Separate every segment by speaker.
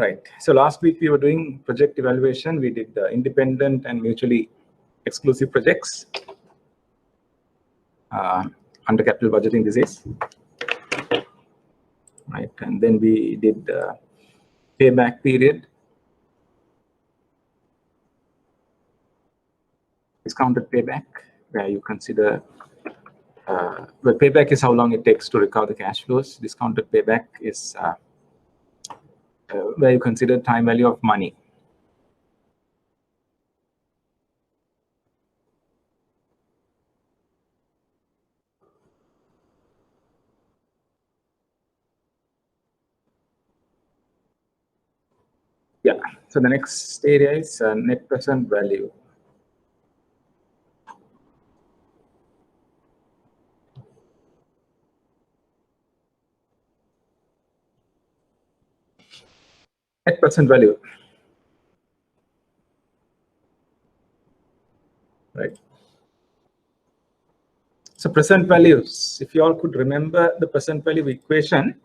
Speaker 1: Right. So last week we were doing project evaluation. We did the independent and mutually exclusive projects under capital budgeting disease. Right. And then we did the payback period, discounted payback, where you consider well, payback is how long it takes to recover the cash flows. Discounted payback is where you consider time value of money. Yeah. So the next area is net present value. Net present value. Right. So present values, if you all could remember the present value equation,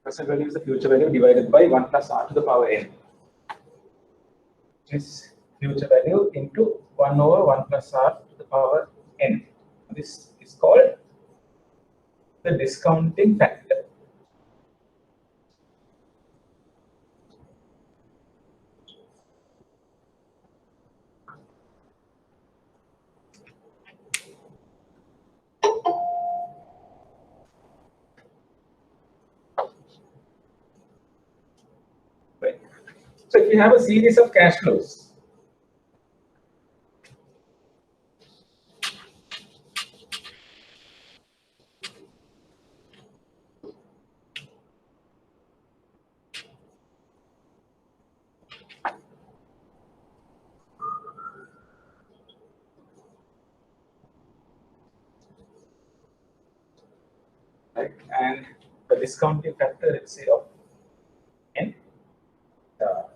Speaker 1: present value is the future value divided by 1 plus r to the power n. Is future value into 1 over 1 plus r to the power n. This is called the discounting factor. Right. So if you have a series of cash flows, right, and the discounting factor, let's say, of n, r,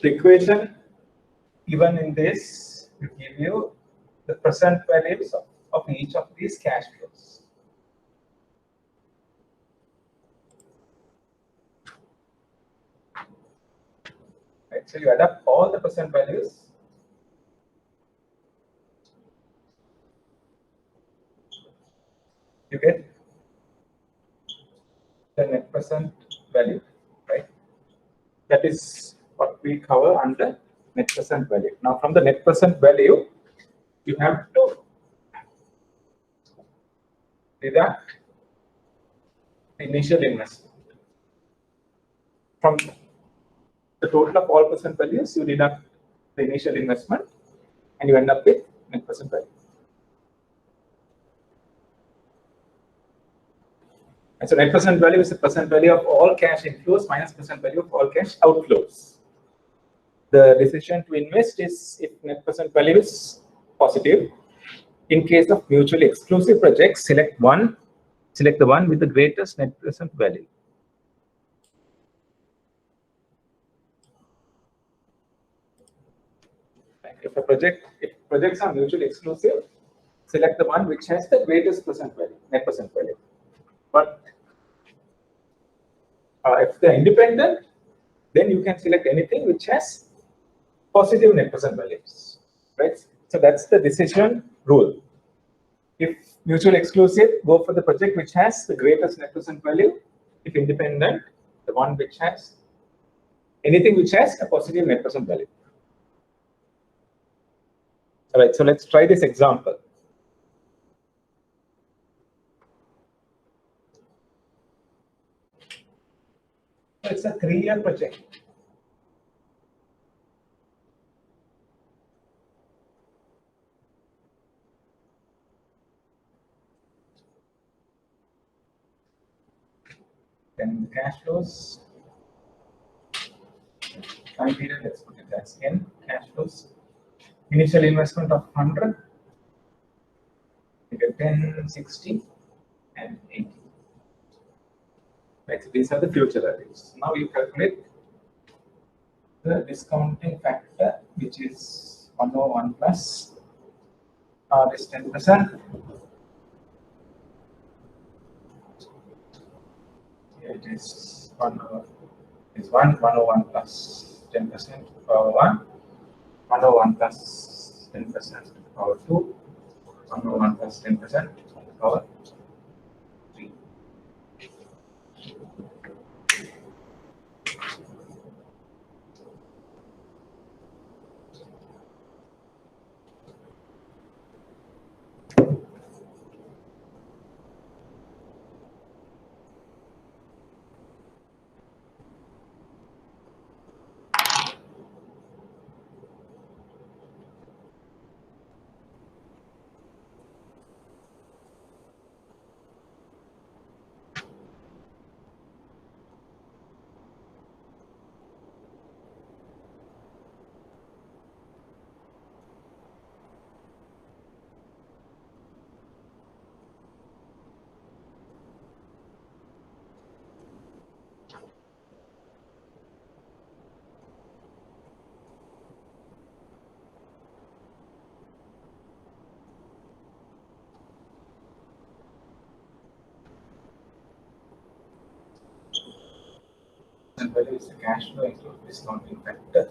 Speaker 1: the equation given in this will give you the present values of each of these cash flows. Right, so you add up all the present values. You get the net present value, right? That is what we cover under net present value. Now, from the net present value, you have to deduct the initial investment. From the total of all present values, you deduct the initial investment, and you end up with net present value. And so net present value is the present value of all cash inflows minus present value of all cash outflows. The decision to invest is if net present value is positive. In case of mutually exclusive projects, select the one with the greatest net present value. If projects are mutually exclusive, select the one which has the greatest present value, net present value. But if they're independent, then you can select anything which has positive net present values, right? So that's the decision rule. If mutually exclusive, go for the project which has the greatest net present value. If independent, the one which has anything which has a positive net present value. All right, so let's try this example. So it's a 3-year project. Then the cash flows. Time period, let's put it as N cash flows. Initial investment of 100. You get 10, 60, and 80. Right, so these are the future values. Now you calculate the discounting factor, which is 101 plus R is 10%. Here it is 101 plus 10% power 1, 101 plus 10% power 2, 101 plus 10% power 3. And value is the cash flow include discounting factor.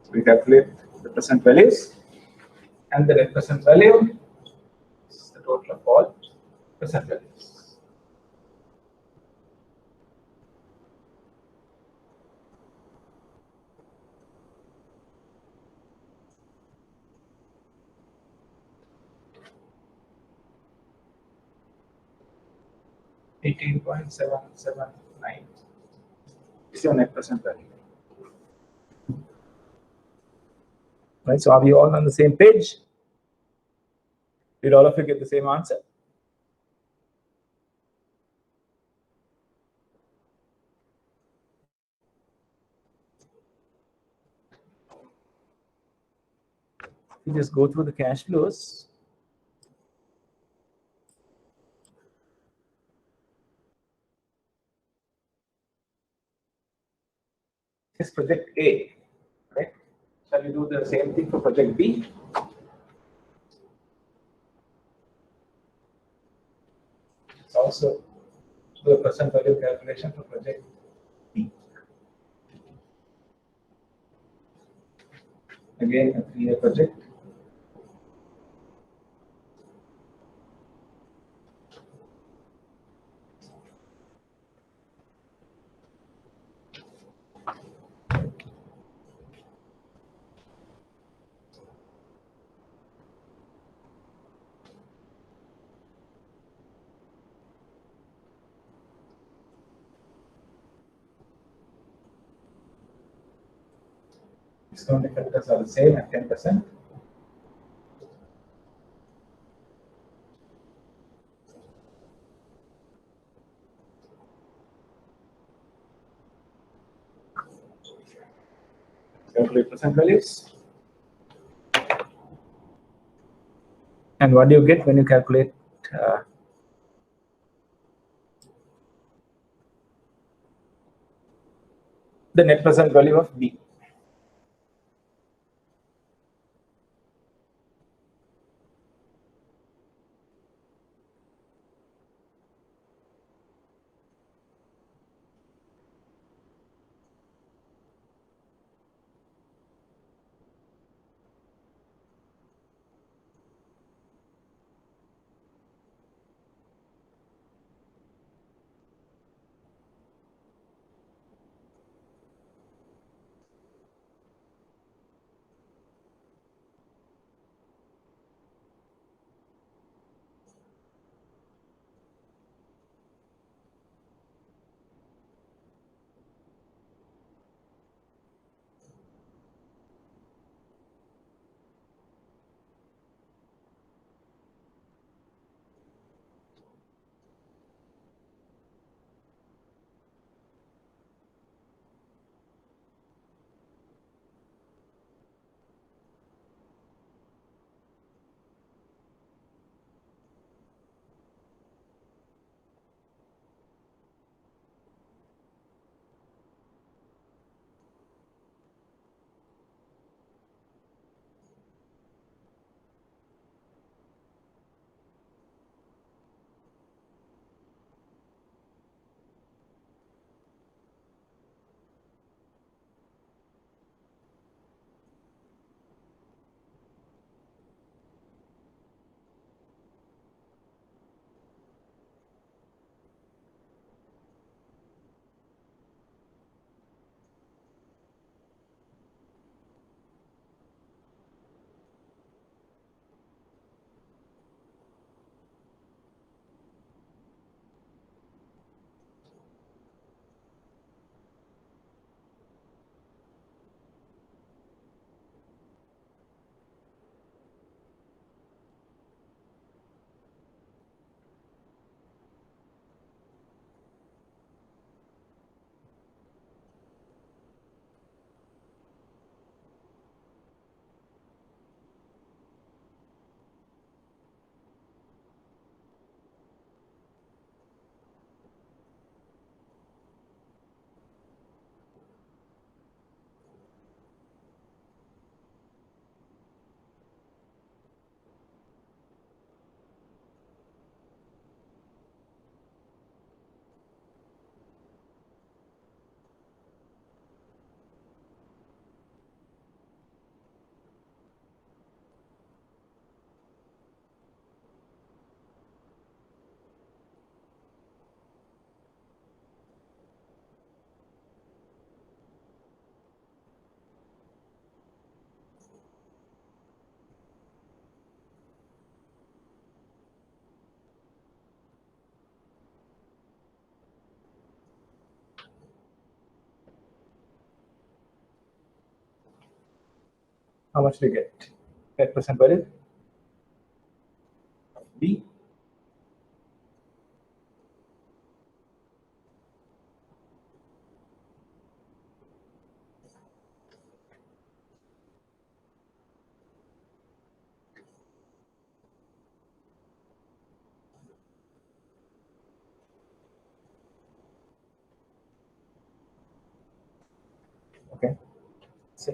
Speaker 1: So we calculate the present values and the net present value is the total of all present values. $18.779 is your net present value. Right, so are we all on the same page? Did all of you get the same answer? You just go through the cash flows. This is project A, right? Shall we do the same thing for project B? It's also do a present value calculation for project B. Again, a 3-year project. Discounting factors are the same at 10%. Calculate present values. And what do you get when you calculate the net present value of B? How much do you get? Net present value of B. Okay. See.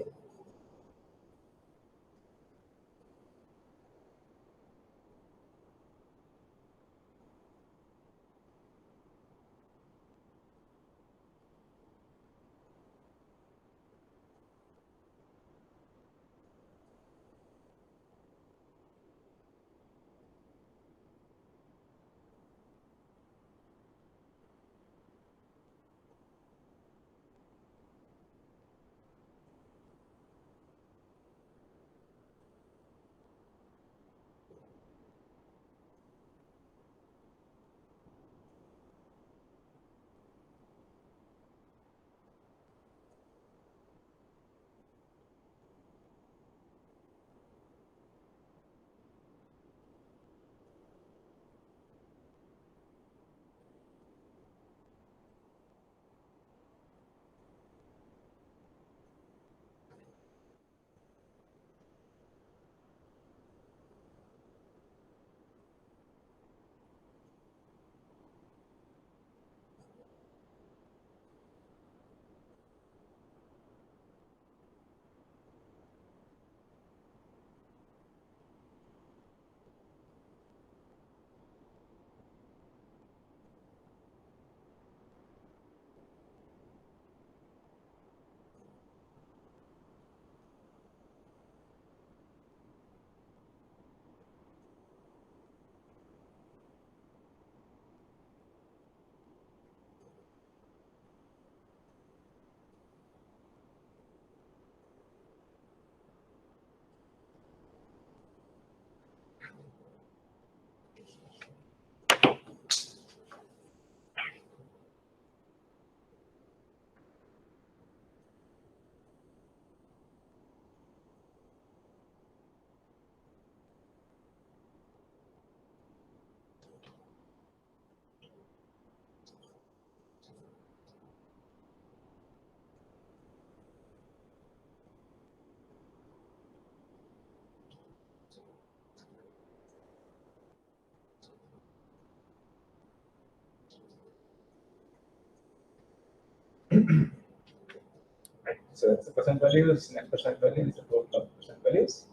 Speaker 1: Right. So it's the present values, net present value is the total of present values.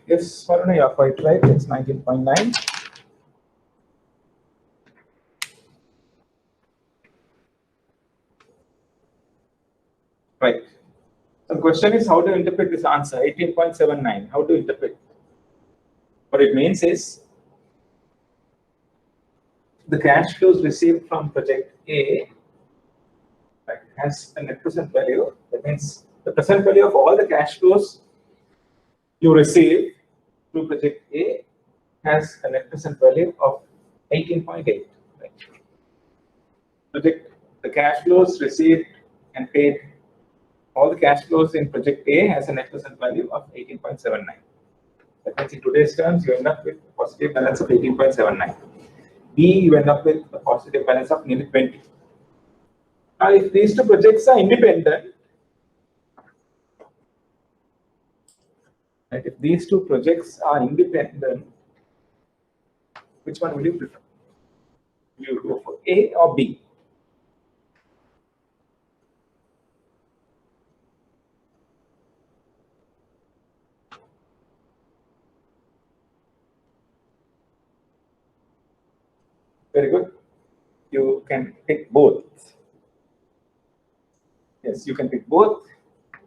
Speaker 1: Yes, Varuna, you're quite right. It's 19.9. Right. So the question is how to interpret this answer, 18.79. How to interpret? What it means is the cash flows received from project A, right, has a net present value. That means the present value of all the cash flows you receive through project A has a net present value of 18.8. Right? The cash flows received and paid, all the cash flows in project A has a net present value of 18.79. That means in today's terms, you end up with a positive balance of 18.79. B, you end up with a positive balance of nearly 20. Now, if these two projects are independent, right, if these two projects are independent, which one will you prefer? Will you go for A or B? Very good. You can pick both. Yes, you can pick both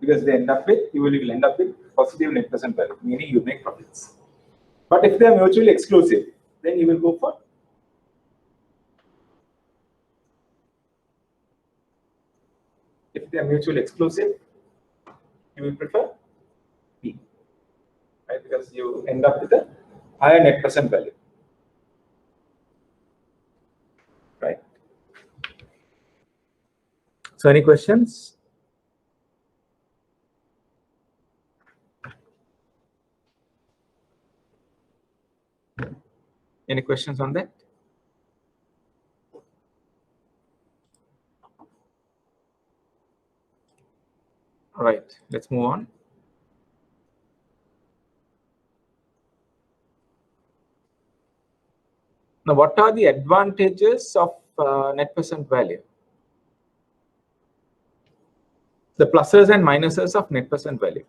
Speaker 1: because they end up with, you will end up with positive net present value, meaning you make profits. But if they are mutually exclusive, then you will go for if they are mutually exclusive, you will prefer B, right? Because you end up with a higher net present value, right? So, any questions? Any questions on that? All right, let's move on. Now, what are the advantages of net present value? The pluses and minuses of net present value.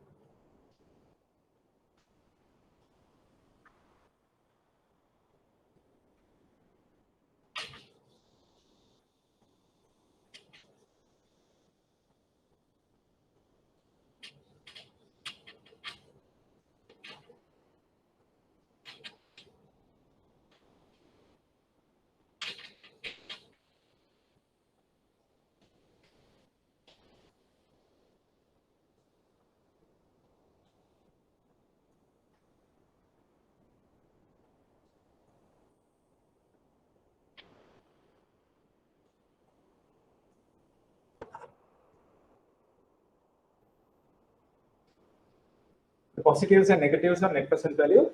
Speaker 1: The positives and negatives of net present value.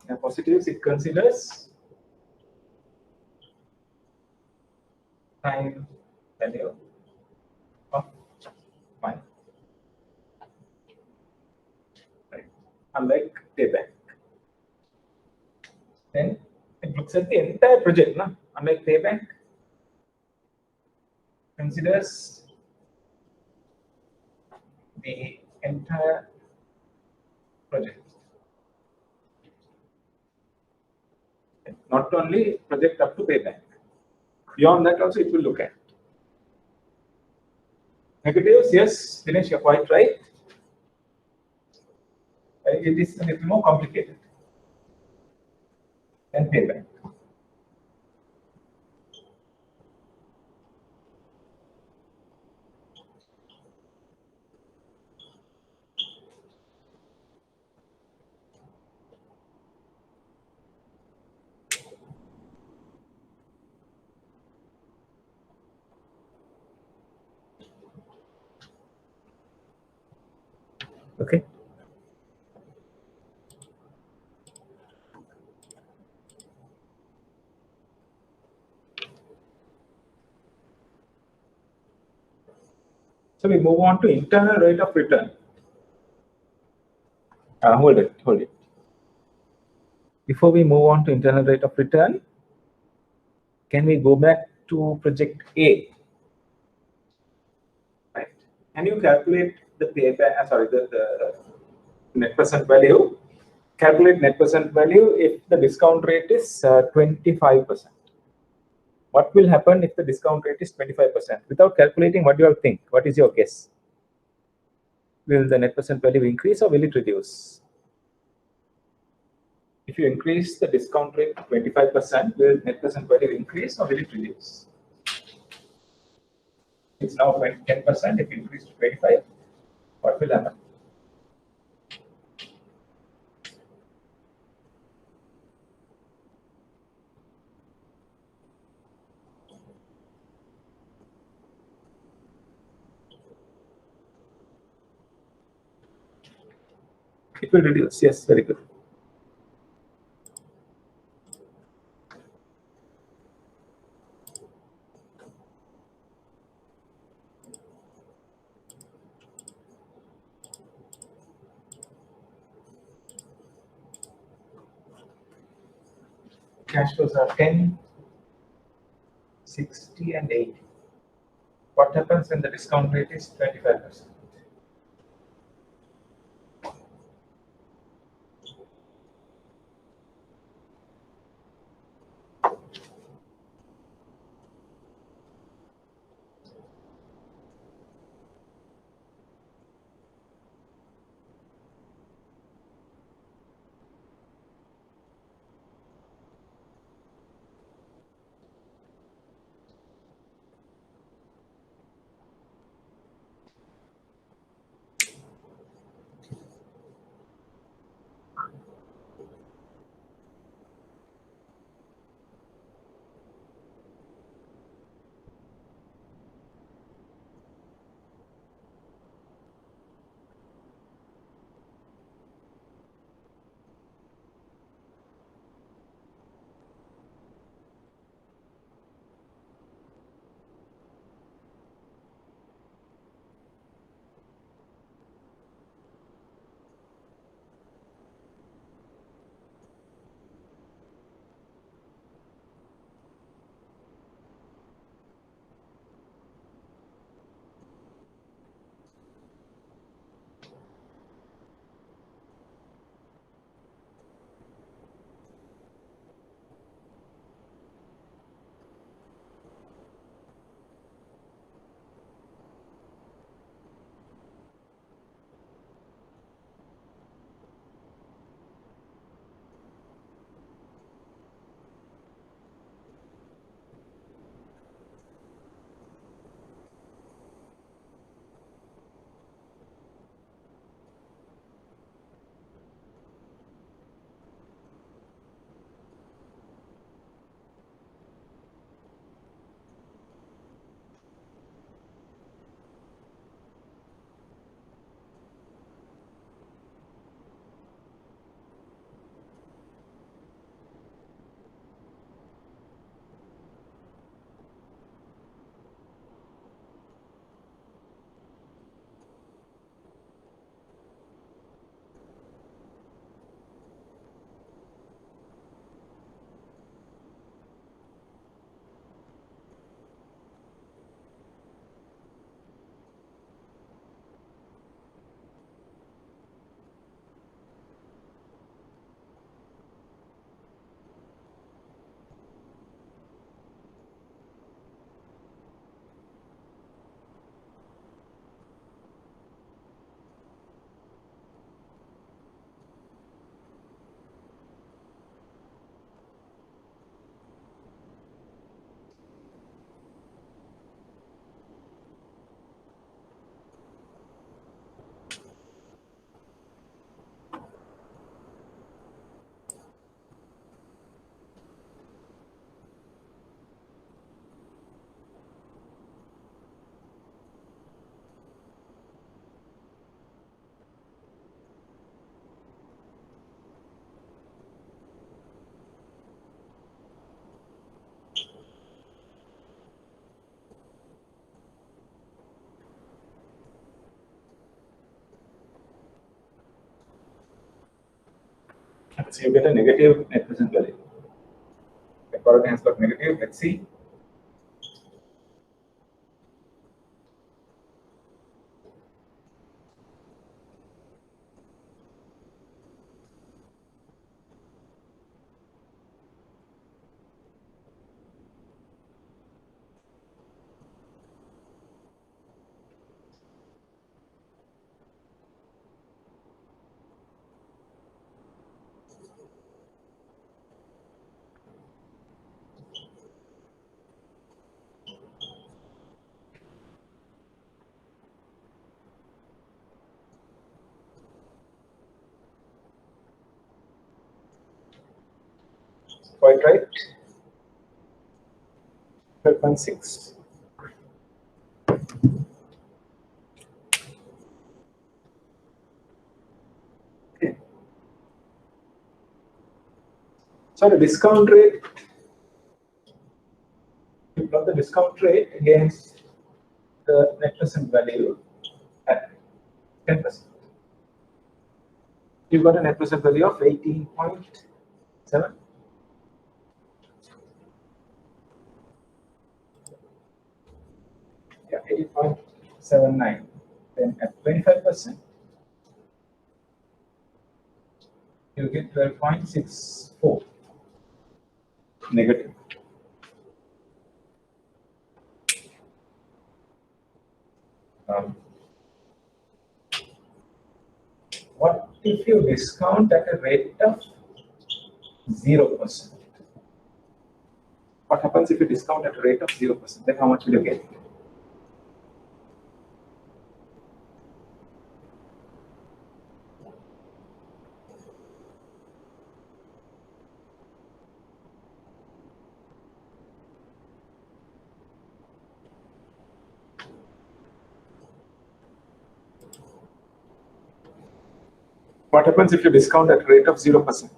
Speaker 1: The positives, it considers time value of money, right? Unlike payback. Then it looks at the entire project, no? Unlike payback, considers the entire project. Not only project up to payback. Beyond that also it will look at. Negatives, yes, Dinesh, you're quite right. It is a little more complicated than payback. Okay. So we move on to internal rate of return. Hold it. Before we move on to internal rate of return, can we go back to project A? Right. Can you calculate the payback? Sorry, the net present value. Calculate net present value if the discount rate is 25%. What will happen if the discount rate is 25%? Without calculating, what do you think? What is your guess? Will the net present value increase or will it reduce? If you increase the discount rate to 25%, will net present value increase or will it reduce? It's now 10%. If you increase to 25%, what will happen? It will reduce. Yes, very good. Cash flows are 10, 60, and 80. What happens when the discount rate is 25%? So you get a negative net present value. The product has got negative. Let's see. Quite right. 12.6. Okay. So the discount rate, you plot the discount rate against the net present value at 10%. You've got a net present value of 18.7. Yeah, 80.79. Then at 25%, you get 12.64 negative. What if you discount at a rate of 0%? What happens if you discount at a rate of 0%? Then how much will you get? What happens if you discount at a rate of 0%?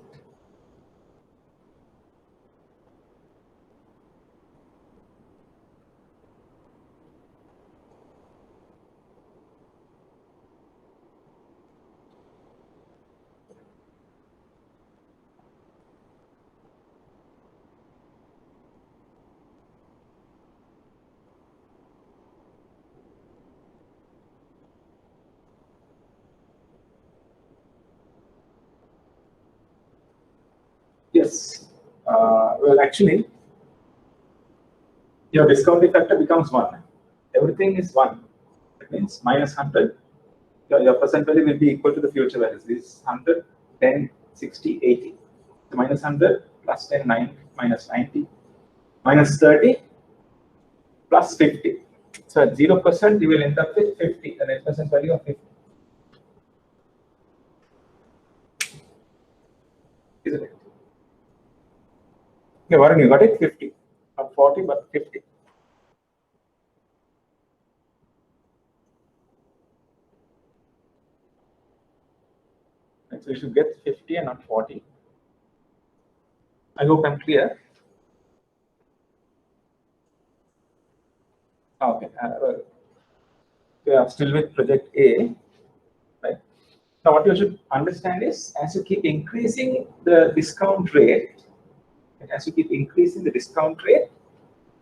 Speaker 1: Yes. Well, actually, your discounting factor becomes 1. Everything is 1. That means minus 100. Your present value will be equal to the future values. This is 100, 10, 60, 80. So minus 100 plus 10, 9, minus 90, minus 30, plus 50. So at 0%, you will end up with 50, the net present value of 50. Isn't it? Okay, Warren, you got it? 50. Not 40, but 50. And so you should get 50 and not 40. I hope I'm clear. Okay. We are still with project A. Right. Now, what you should understand is, as you keep increasing the discount rate,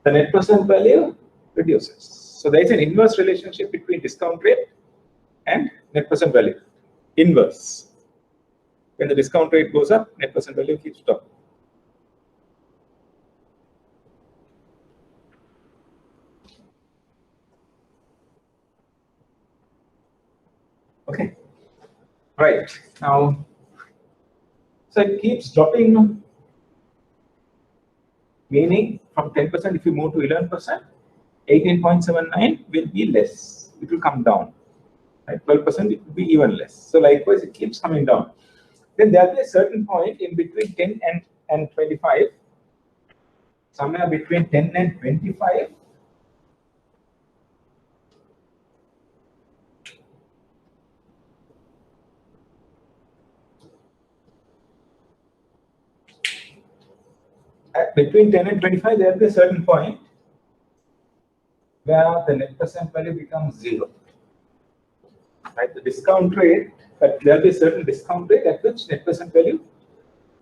Speaker 1: the net present value reduces. So there is an inverse relationship between discount rate and net present value. Inverse. When the discount rate goes up, net present value keeps dropping. Okay. Right. Now, so it keeps dropping, meaning from 10%, if you move to 11%, 18.79 will be less. It will come down. Right? 12%, it will be even less. So likewise, it keeps coming down. Then there will be a certain point in between 10 and 25, somewhere between 10 and 25. Between 10 and 25, there will be a certain point where the net present value becomes 0. Right? The discount rate, but there will be a certain discount rate at which net present value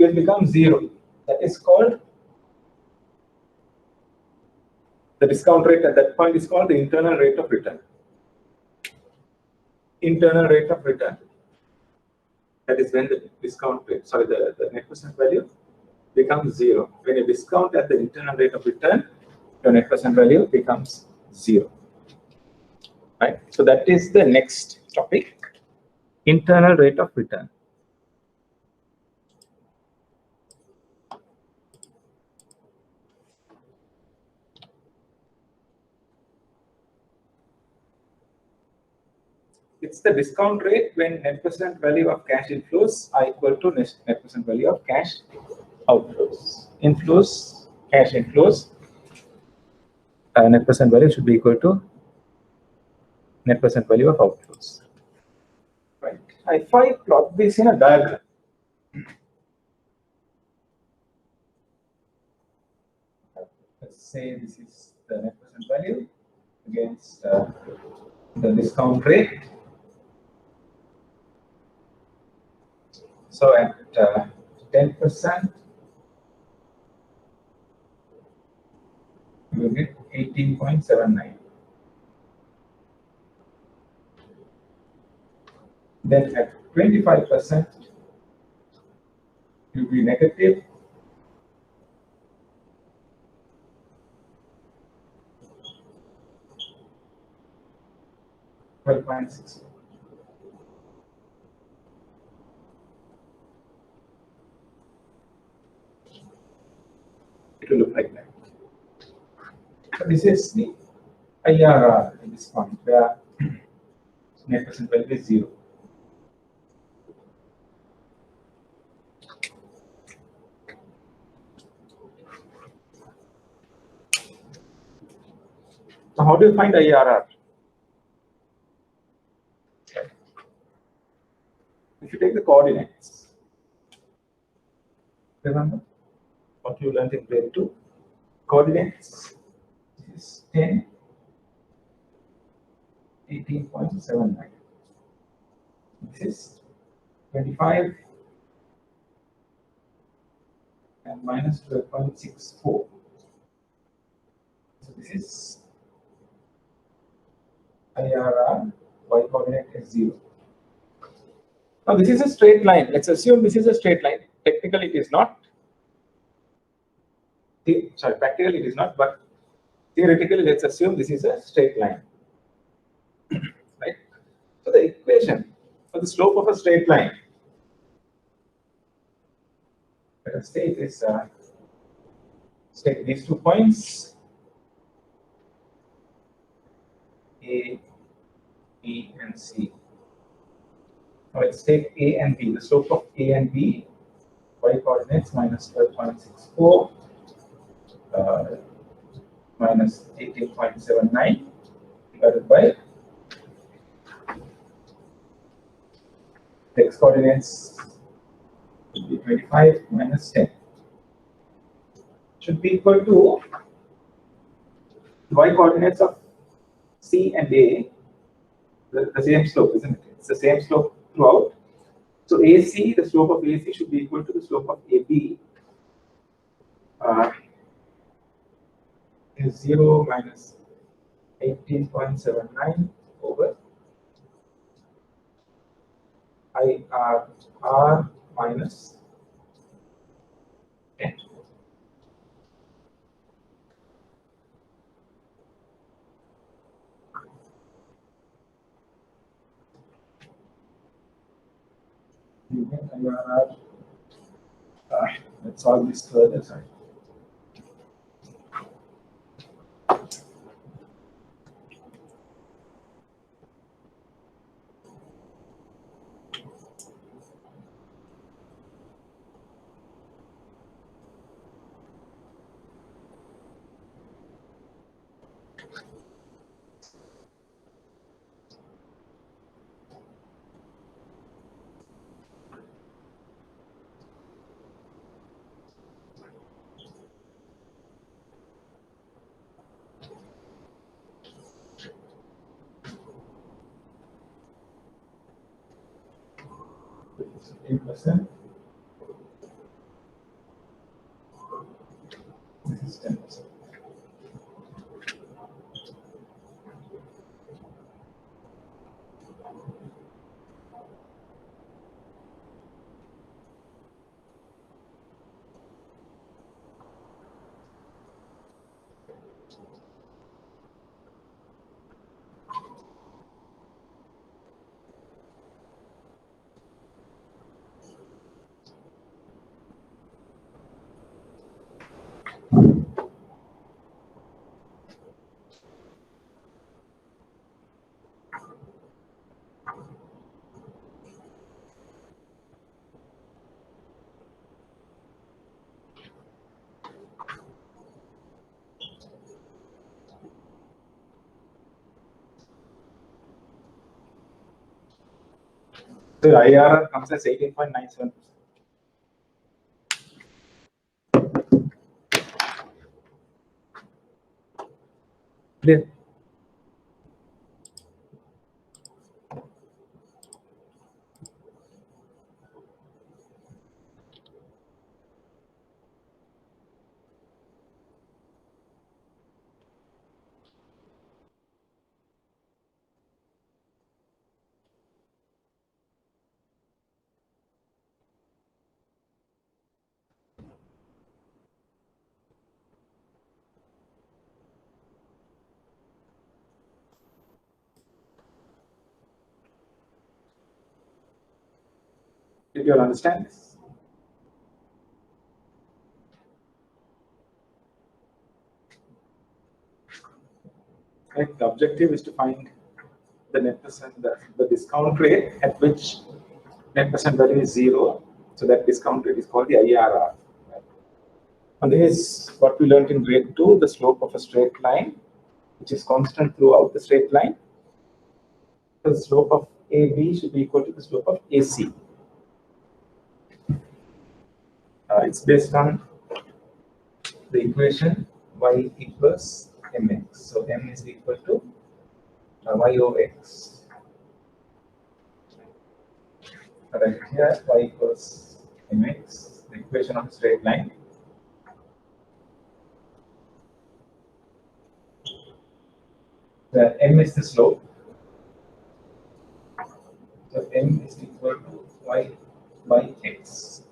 Speaker 1: will become 0. That is called, the discount rate at that point is called the internal rate of return. Internal rate of return. That is when the discount rate, sorry, the net present value becomes 0. When you discount at the internal rate of return, your net present value becomes 0. Right? So that is the next topic, internal rate of return. It's the discount rate when net present value of cash inflows are equal to net present value of cash outflows. Inflows, cash inflows, net present value should be equal to net present value of outflows. Right. If I plot this in a diagram, let's say this is the net present value against the discount rate. So at 10%, you will get 18.79. Then at 25%, it will be negative 12.6. It will look like that. So this is the IRR at this point where net present value is 0. So how do you find IRR? If you take the coordinates, remember what you learned in grade 2? Coordinates is 10, 18.79. This is 25 and minus 12.64. So this is IRR, y coordinate is 0. Now this is a straight line. Let's assume this is a straight line. Technically it is not. Sorry, practically it is not, but theoretically let's assume this is a straight line. Right? So the equation for the slope of a straight line, let us say it is let's take these 2 points, A, B, and C. Now let's take A and B. The slope of A and B, y coordinates minus 12.64 minus 18.79 divided by the x coordinates will be 25 minus 10. Should be equal to y coordinates of C and A, the same slope, isn't it? It's the same slope throughout. So AC, the slope of AC should be equal to the slope of AB. Is 0 minus 18.79 over IRR minus 10. You get IRR. Let's solve this further. Sorry. %. So IRR comes as 18.97%. Clear? Did you all understand this? Right? The objective is to find the net present, the discount rate at which net present value is 0. So that discount rate is called the IRR. Right? And this is what we learned in grade 2, the slope of a straight line, which is constant throughout the straight line. The slope of AB should be equal to the slope of AC. It's based on the equation y equals mx. So m is equal to y over x. Right here, y equals mx, the equation of a straight line. The m is the slope. So m is equal to y by x.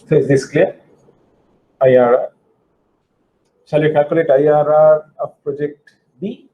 Speaker 1: So is this clear? IRR. Shall we calculate IRR of project B?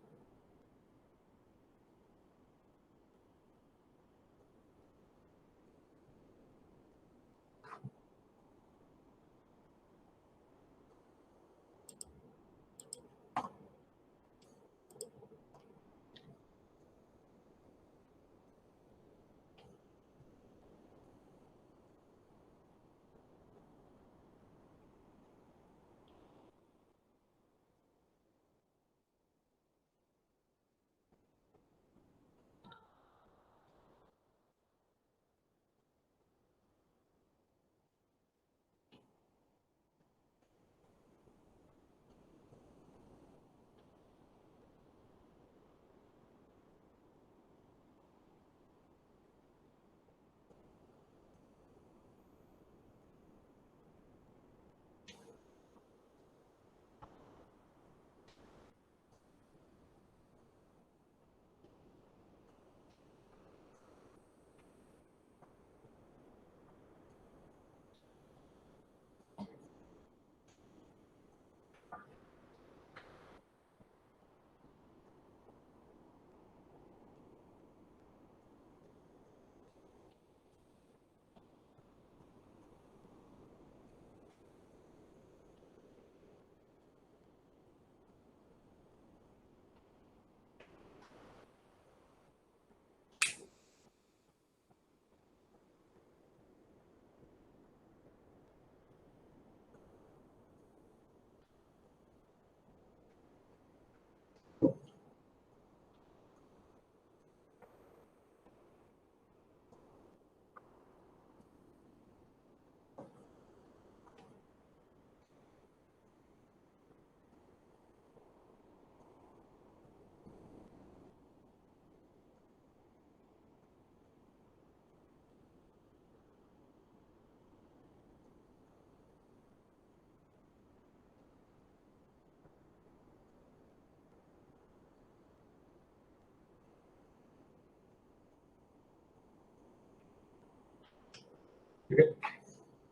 Speaker 1: You get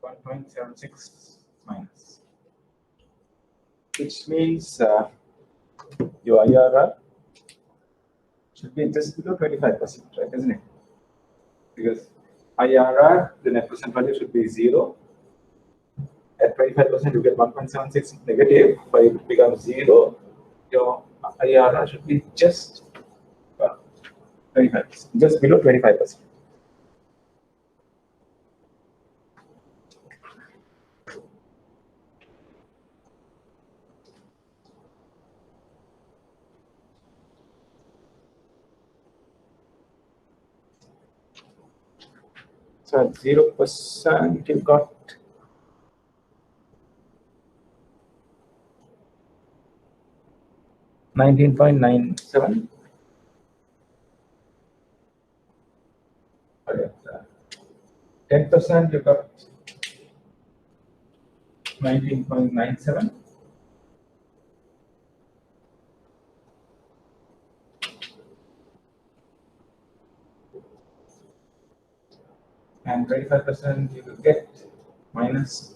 Speaker 1: 1.76 minus, which means your IRR should be just below 25%, right? Isn't it? Because IRR, the net present value should be 0. At 25%, you get 1.76 negative. But it becomes 0. Your IRR should be just 25%, just below 25%. So at 0%, you got 19.97. 10%, you got 19.97. And 25% you will get minus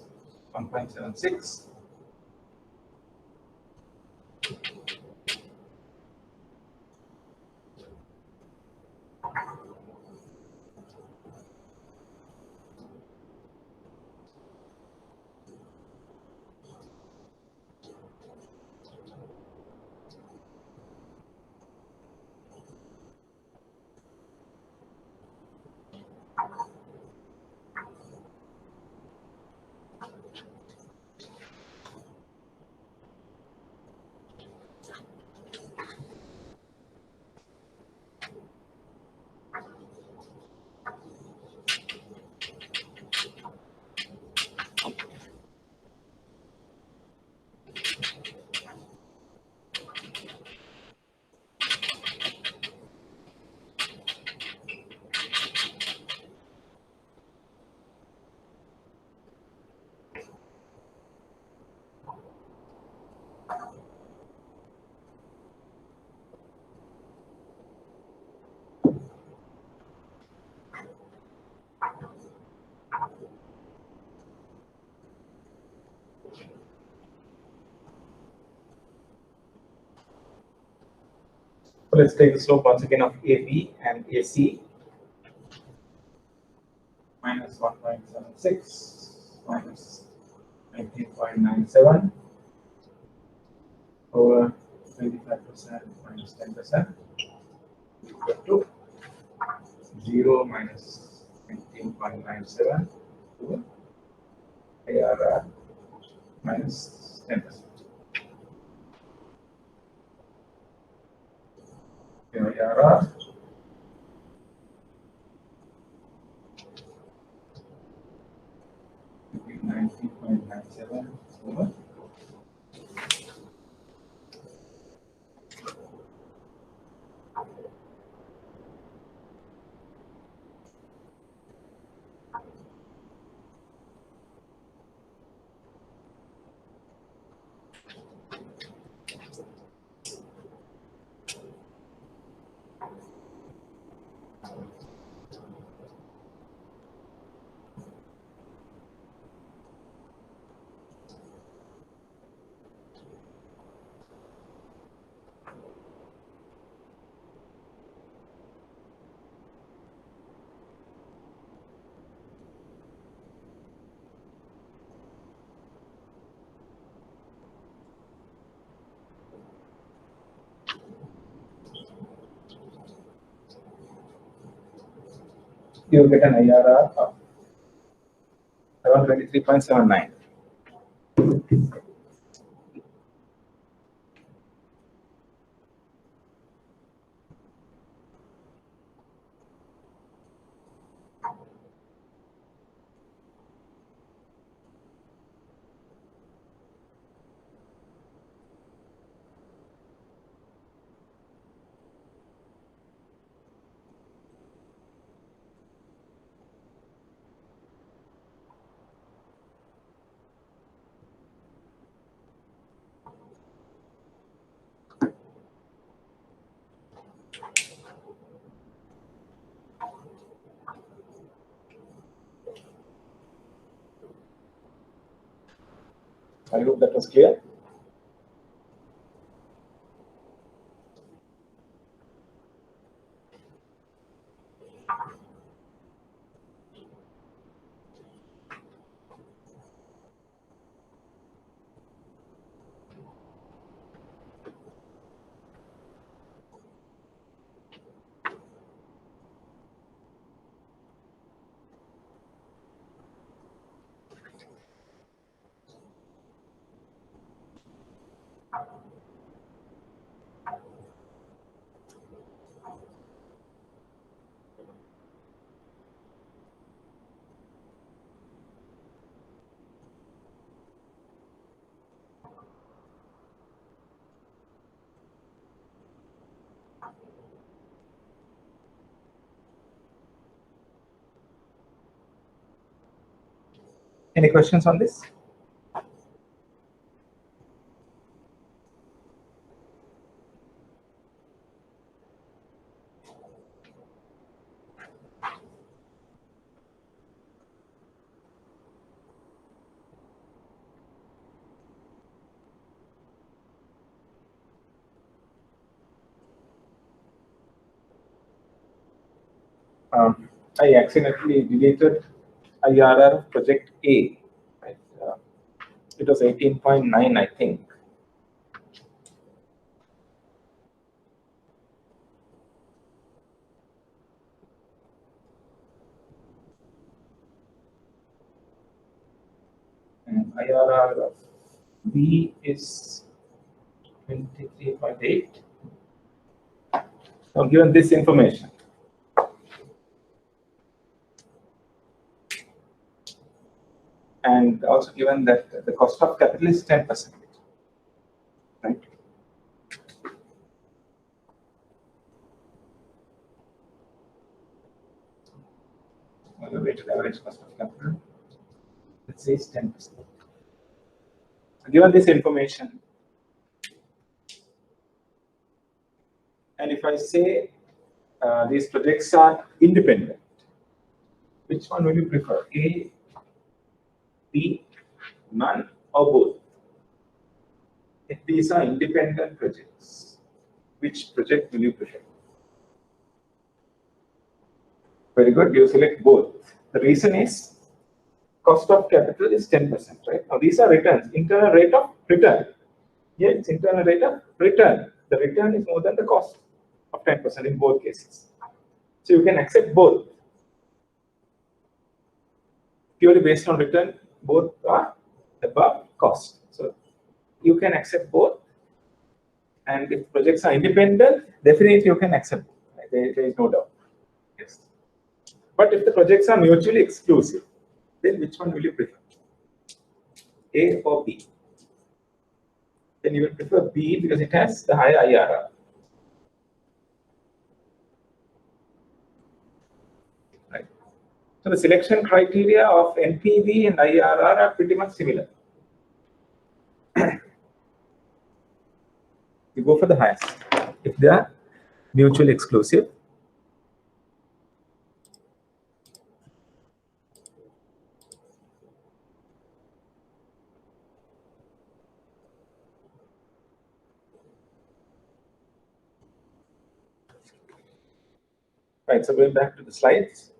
Speaker 1: 1.76. So let's take the slope once again of AB and AC. Minus 1.76 minus 19.97 over 25% minus 10% equal to 0 minus 19.97 to ARR minus 10%. ARR will be 19.97 over you get an IRR of 723.79. I hope that was clear. Any questions on this? I accidentally deleted IRR project A. Right? It was 18.9, I think. And IRR of B is 23.8. Now, given this information, and also given that the cost of capital is 10%, right? Well, the weighted average cost of capital, let's say, is 10%. Given this information, and if I say these projects are independent, which one will you prefer? A, B, none, or both? If these are independent projects, which project will you prefer? Very good. You select both. The reason is cost of capital is 10%, right? Now these are returns, internal rate of return. Here it's internal rate of return. The return is more than the cost of 10% in both cases. So you can accept both. Purely based on return, both are above cost. So you can accept both. And if projects are independent, definitely you can accept. There is no doubt. Yes. But if the projects are mutually exclusive, then which one will you prefer? A or B? Then you will prefer B because it has the higher IRR. Right. So the selection criteria of NPV and IRR are pretty much similar. You go for the highest if they are mutually exclusive. Right, so going back to the slides.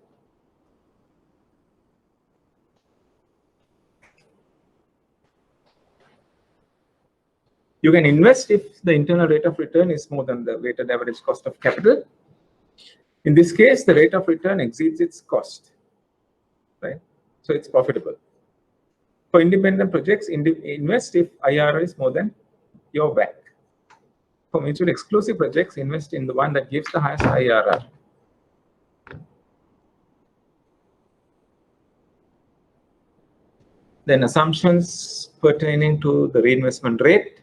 Speaker 1: You can invest if the internal rate of return is more than the weighted average cost of capital. In this case, the rate of return exceeds its cost, right? So it's profitable. For independent projects, invest if IRR is more than your WACC. For mutually exclusive projects, invest in the one that gives the highest IRR. Then assumptions pertaining to the reinvestment rate.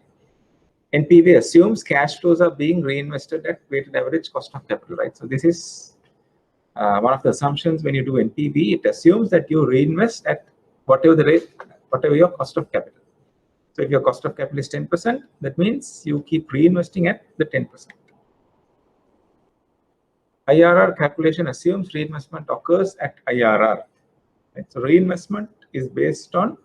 Speaker 1: NPV assumes cash flows are being reinvested at weighted average cost of capital, right? So this is one of the assumptions when you do NPV. It assumes that you reinvest at whatever the rate, whatever your cost of capital. So if your cost of capital is 10%, that means you keep reinvesting at the 10%. IRR calculation assumes reinvestment occurs at IRR. Right? So reinvestment is based on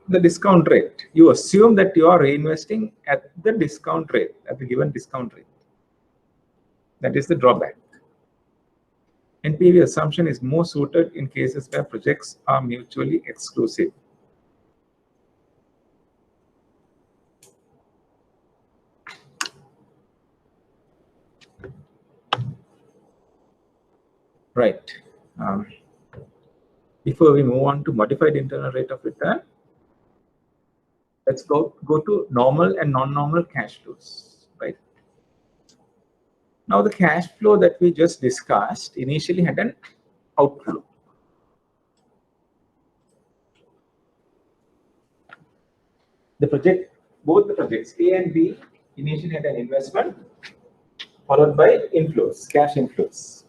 Speaker 1: the discount rate. You assume that you are reinvesting at the discount rate, at the given discount rate. That is the drawback. NPV assumption is more suited in cases where projects are mutually exclusive. Right. Before we move on to modified internal rate of return, let's go to normal and non-normal cash flows. Right. Now the cash flow that we just discussed initially had an outflow. Both the projects A and B initially had an investment followed by inflows, cash inflows.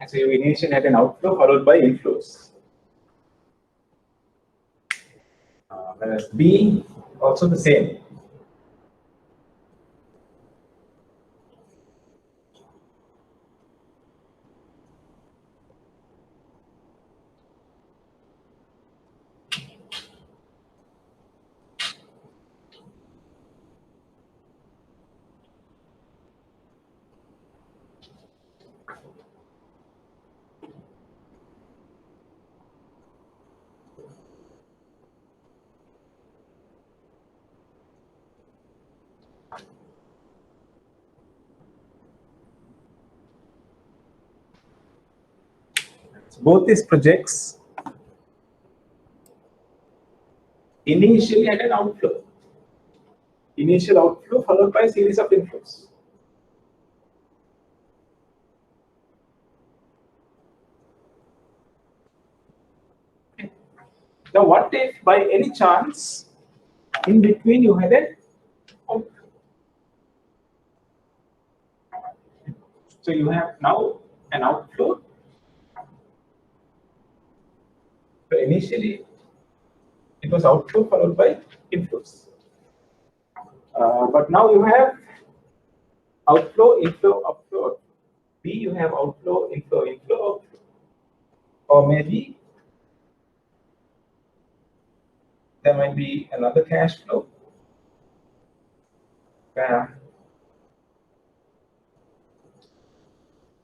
Speaker 1: And so you initially had an outflow followed by inflows. Whereas B also the same. So both these projects initially had an outflow. Initial outflow followed by a series of inflows. Okay. Now, what if by any chance in between you had an outflow? So you have now an outflow. So initially it was outflow followed by inflows. But now you have outflow, inflow, outflow. B, you have outflow, inflow, inflow, outflow. Or maybe there might be another cash flow where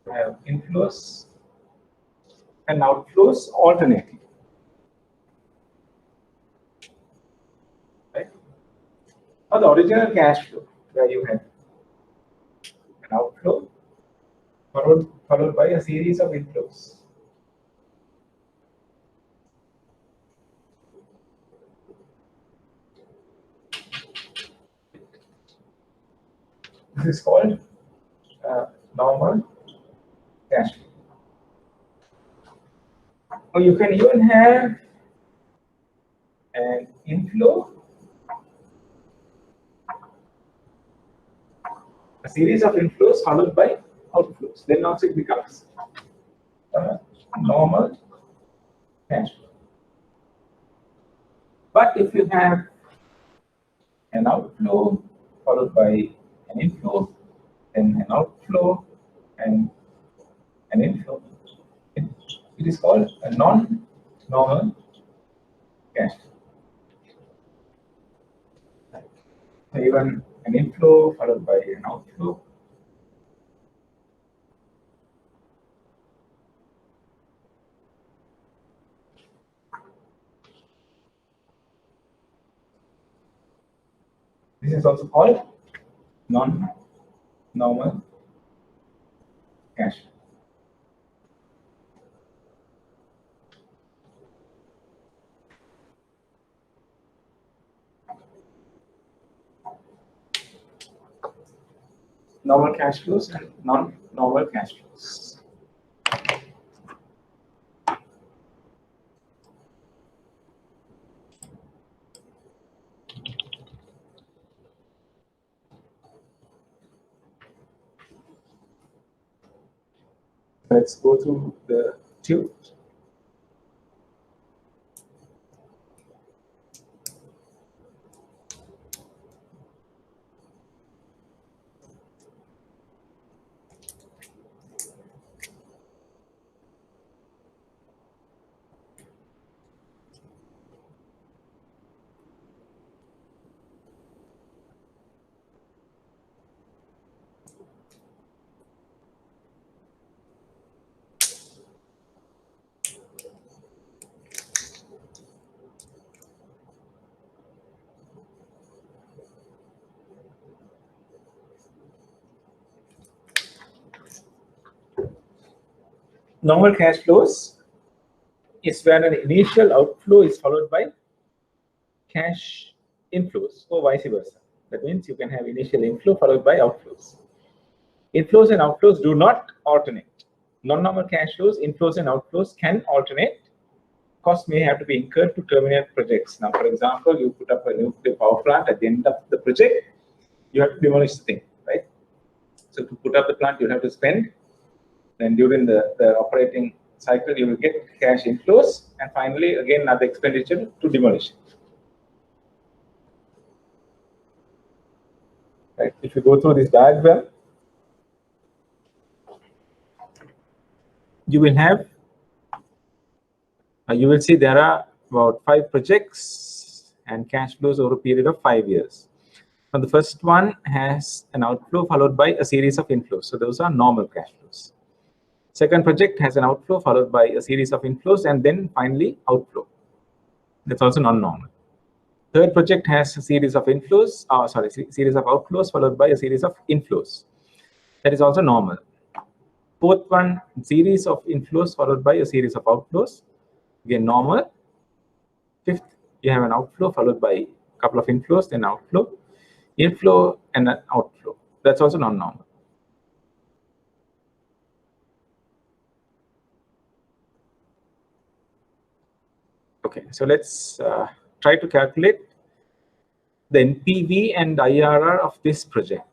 Speaker 1: you have inflows and outflows alternating. Right? Or the original cash flow where you have an outflow followed by a series of inflows. This is called normal cash flow. Or you can even have an inflow, a series of inflows followed by outflows. Then also it becomes normal cash flow. But if you have an outflow followed by an inflow, then an outflow and an inflow, it is called a non-normal cash flow. So even an inflow followed by an outflow. This is also called non-normal cash flow. Normal cash flows and non-normal cash flows. Let's go through the tube. Normal cash flows is where an initial outflow is followed by cash inflows or vice versa. That means you can have initial inflow followed by outflows. Inflows and outflows do not alternate. Non-normal cash flows, inflows and outflows can alternate. Costs may have to be incurred to terminate projects. Now, for example, you put up a nuclear power plant at the end of the project, you have to demolish the thing, right? So to put up the plant, you have to spend Then during the operating cycle, you will get cash inflows, and finally, again, another expenditure to demolition. Right. If you go through this diagram, you will have, you will see there are about 5 projects and cash flows over a period of 5 years. Now, the first one has an outflow followed by a series of inflows. So those are normal cash flows. Second project has an outflow followed by a series of inflows and then finally outflow. That's also non-normal. Third project has a series of inflows, series of outflows followed by a series of inflows. That is also normal. Fourth one, series of inflows followed by a series of outflows. Again, normal. Fifth, you have an outflow followed by a couple of inflows, then outflow, inflow, and an outflow. That's also non-normal. Okay, so let's try to calculate the NPV and IRR of this project.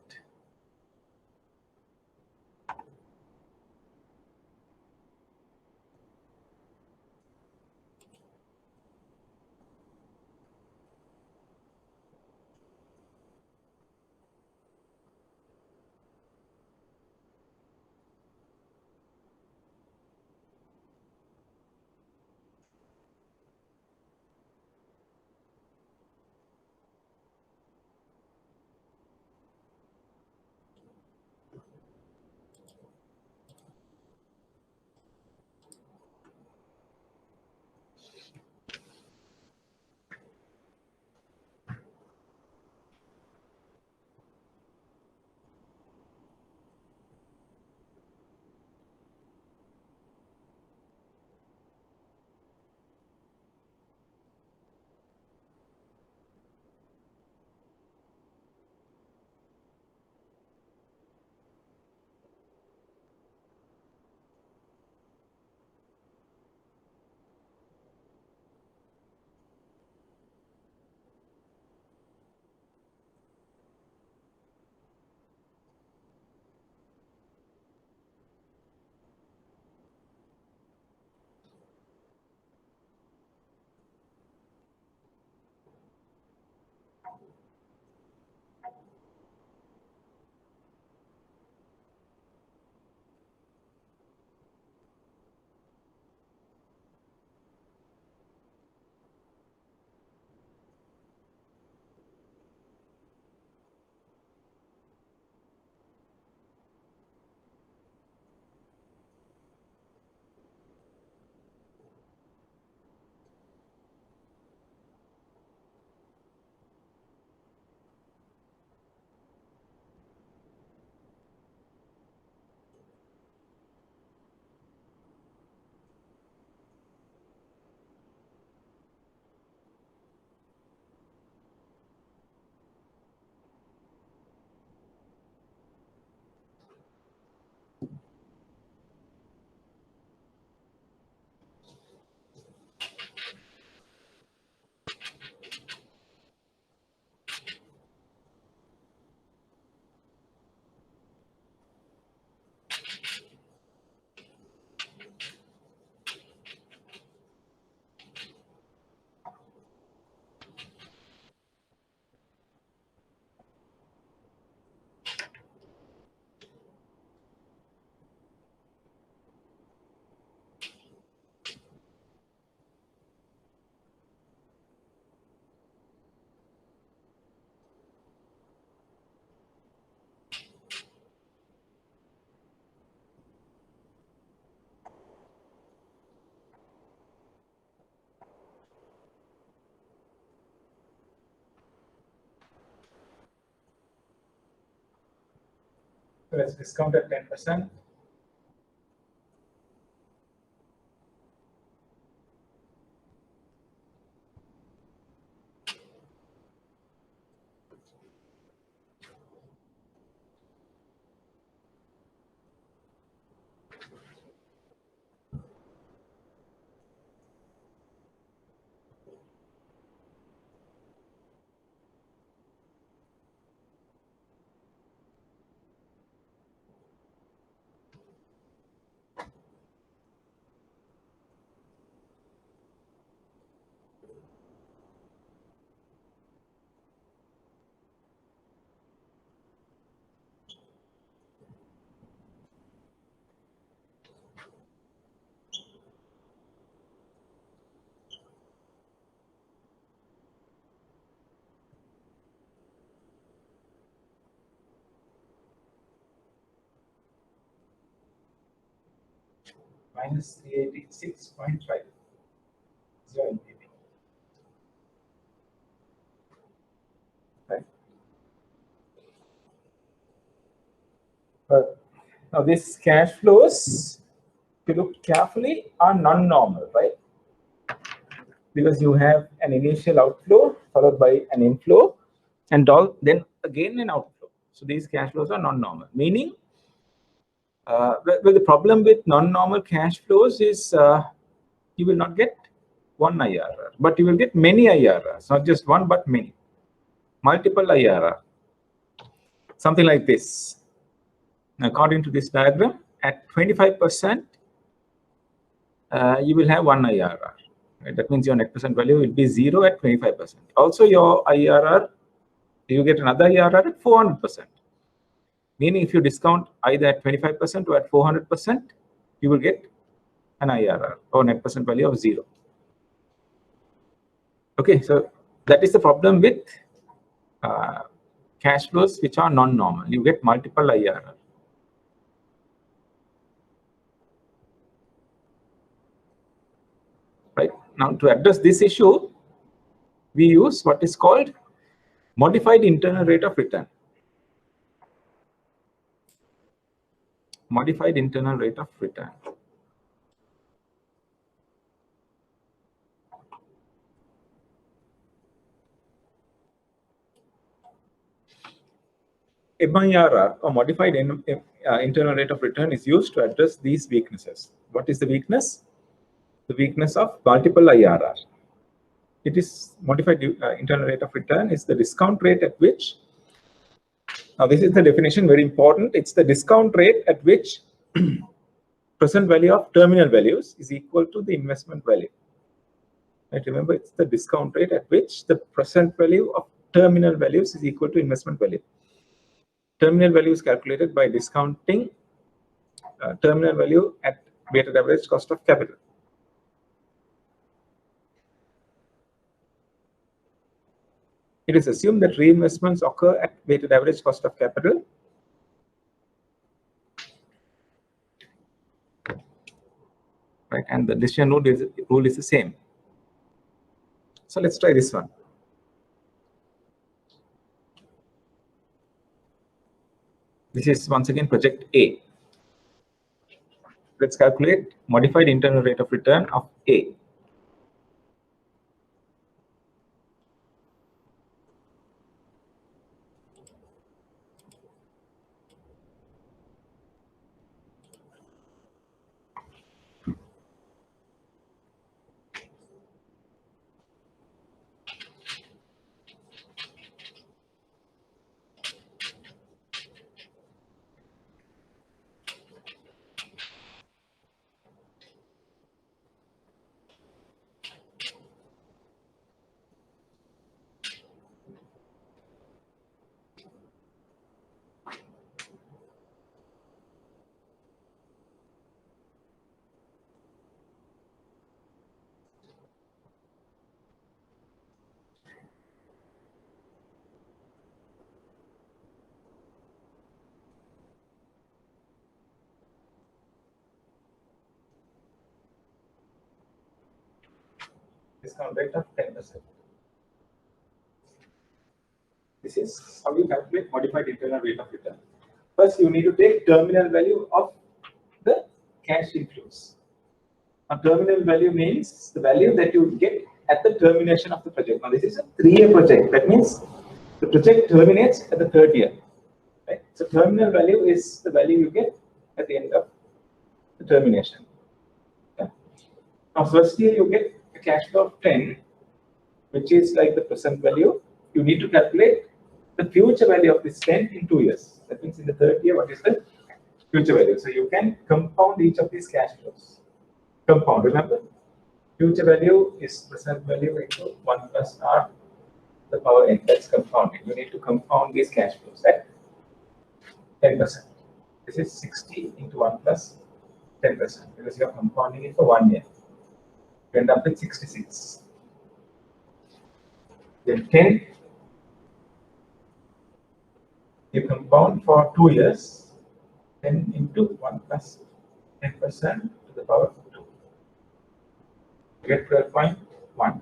Speaker 1: So let's discount at 10%. minus 386.5. 0 NPV. Right. Now these cash flows, if you look carefully, are non-normal, right? Because you have an initial outflow followed by an inflow, and then again an outflow. So these cash flows are non-normal, meaning well, the problem with non-normal cash flows is you will not get one IRR, but you will get many IRRs, not just one, but many, multiple IRR. Something like this. According to this diagram, at 25%, you will have one IRR. Right? That means your net present value will be 0 at 25%. Also, your IRR, you get another IRR at 400%. Meaning, if you discount either at 25% or at 400%, you will get an IRR or net present value of 0. Okay, so that is the problem with cash flows which are non-normal. You get multiple IRR. Right now, to address this issue, we use what is called modified internal rate of return. Modified internal rate of return. MIRR, or modified internal rate of return, is used to address these weaknesses. What is the weakness? The weakness of multiple IRR. It is modified internal rate of return is the discount rate at which, now this is the definition, very important, it's the discount rate at which present value of terminal values is equal to the investment value. Right, remember, it's the discount rate at which the present value of terminal values is equal to investment value. Terminal value is calculated by discounting terminal value at weighted average cost of capital. It is assumed that reinvestments occur at weighted average cost of capital. Right, and the decision rule is the same. So let's try this one. This is once again project A. Let's calculate modified internal rate of return of A. Discount rate of 10%. This is how you calculate modified internal rate of return. First, you need to take terminal value of the cash inflows. Now, terminal value means the value that you get at the termination of the project. Now, this is a 3-year project. That means the project terminates at the 3rd year. Right? So, terminal value is the value you get at the end of the termination. Okay? Now, first year you get a cash flow of 10, which is like the present value. You need to calculate the future value of this 10 in 2 years. That means in the 3rd year, what is the future value? So you can compound each of these cash flows. Compound, remember? Future value is present value into 1 plus R the power n. That's compounding. You need to compound these cash flows at 10%. This is 60 into 1 plus 10% because you are compounding it for 1 year. You end up with 66. Then 10, you compound for 2 years, 10 into 1 plus 10% to the power 2. You get 12.1.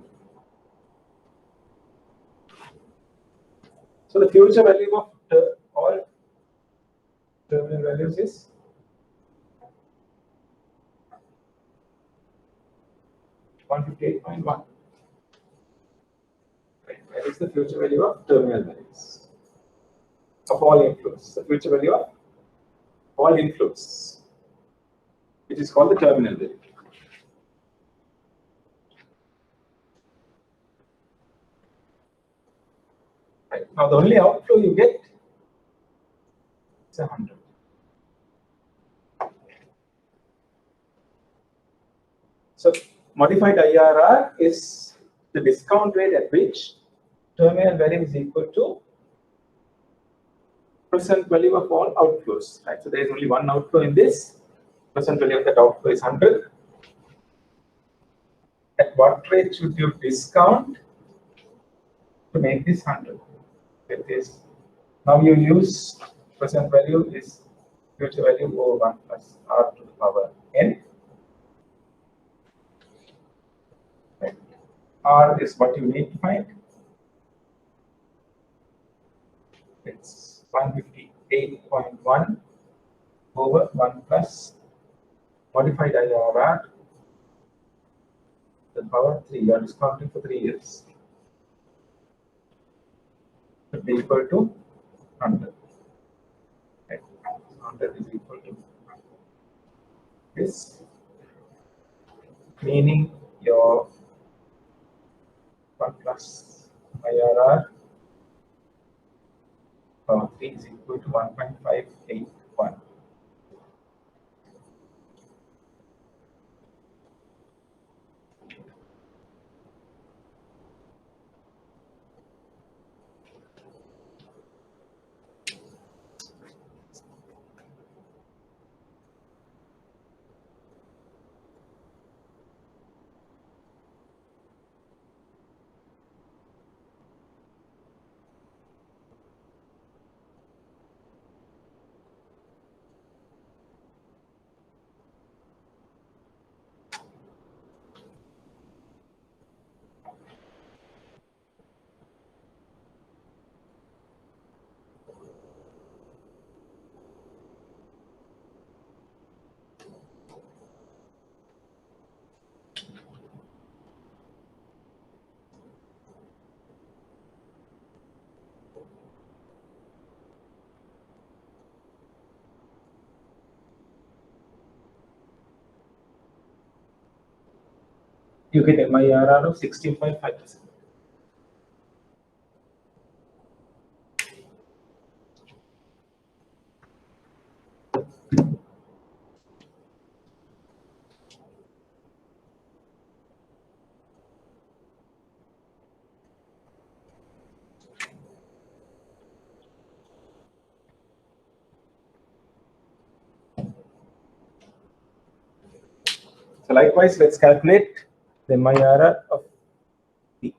Speaker 1: So the future value of all terminal values is 158.1. Right. That is the future value of terminal values of all inflows. The future value of all inflows, which is called the terminal value. Right. Now the only outflow you get is 100. So modified IRR is the discount rate at which terminal value is equal to present value of all outflows. Right. So there is only one outflow in this. Present value of that outflow is 100. At what rate should you discount to make this 100? Get this. Now you use present value is future value over 1 plus r to the power n. Right. R is what you need to find. It's 158.1 over 1 plus modified IRR to the power 3. You are discounting for 3 years. Should be equal to 100. Right. 100 is equal to this, meaning your 1 plus IRR power 3 is equal to 1.581. You get MIRR of 16.5%. So likewise, let's calculate the MIRR of P.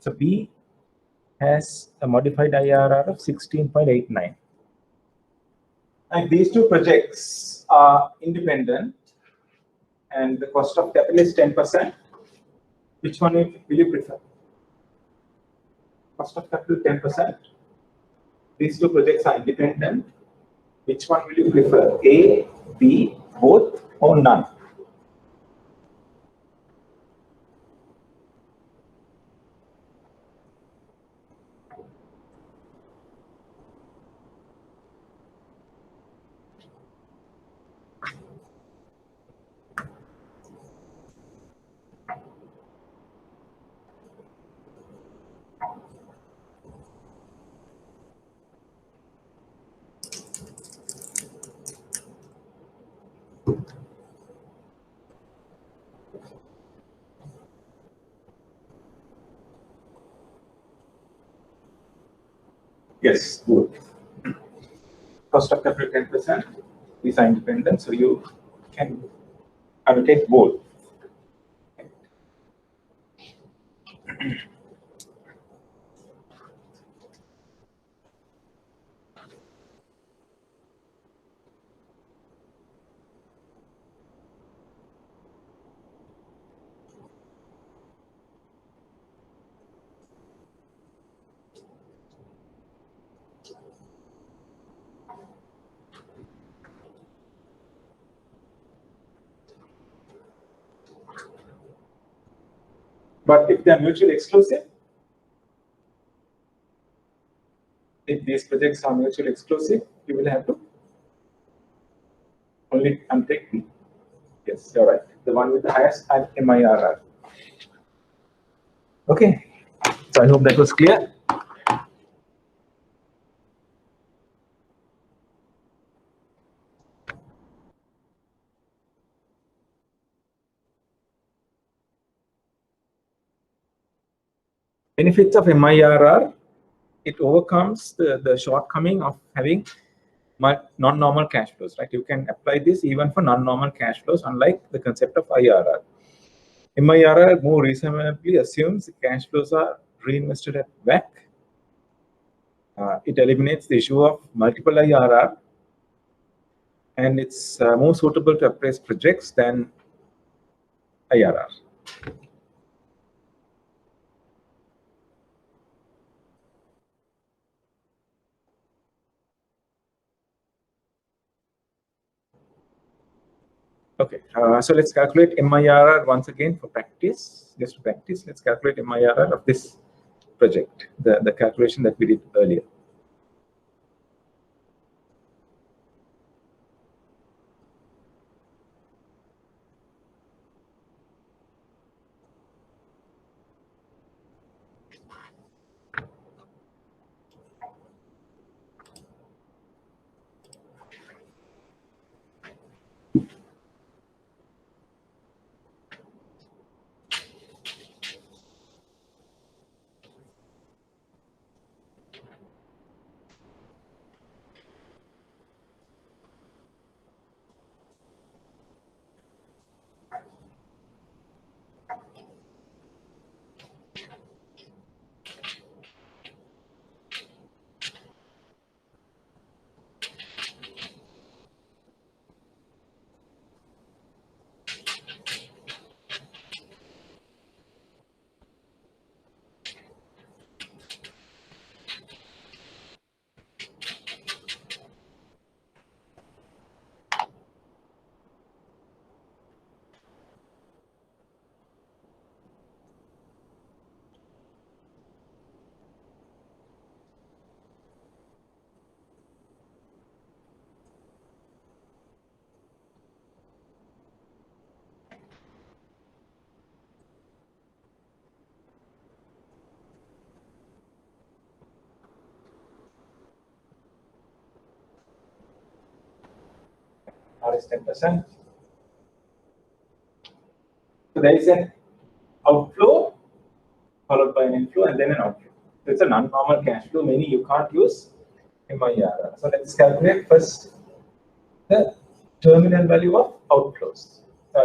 Speaker 1: So B has a modified IRR of 16.89. And these two projects are independent, and the cost of capital is 10%. Which one will you prefer? Cost of capital 10%. These two projects are independent. Which one will you prefer? A, B, both, or none? Yes, both. Cost of capital 10%. These are independent, so you can allocate both. But if they are mutually exclusive, if these projects are mutually exclusive, you will have to only unpick B. Yes, you're right. The one with the highest MIRR. Okay. So I hope that was clear. Benefits of MIRR, it overcomes the shortcoming of having non-normal cash flows, right? You can apply this even for non-normal cash flows, unlike the concept of IRR. MIRR more reasonably assumes the cash flows are reinvested at WACC. It eliminates the issue of multiple IRR, and it's more suitable to appraise projects than IRR. Okay, so let's calculate MIRR once again for practice. Just to practice, let's calculate MIRR of this project, the calculation that we did earlier. R is 10%. So there is an outflow followed by an inflow and then an outflow. So it's a non-normal cash flow, meaning you can't use MIRR. So let's calculate first the terminal value of outflows,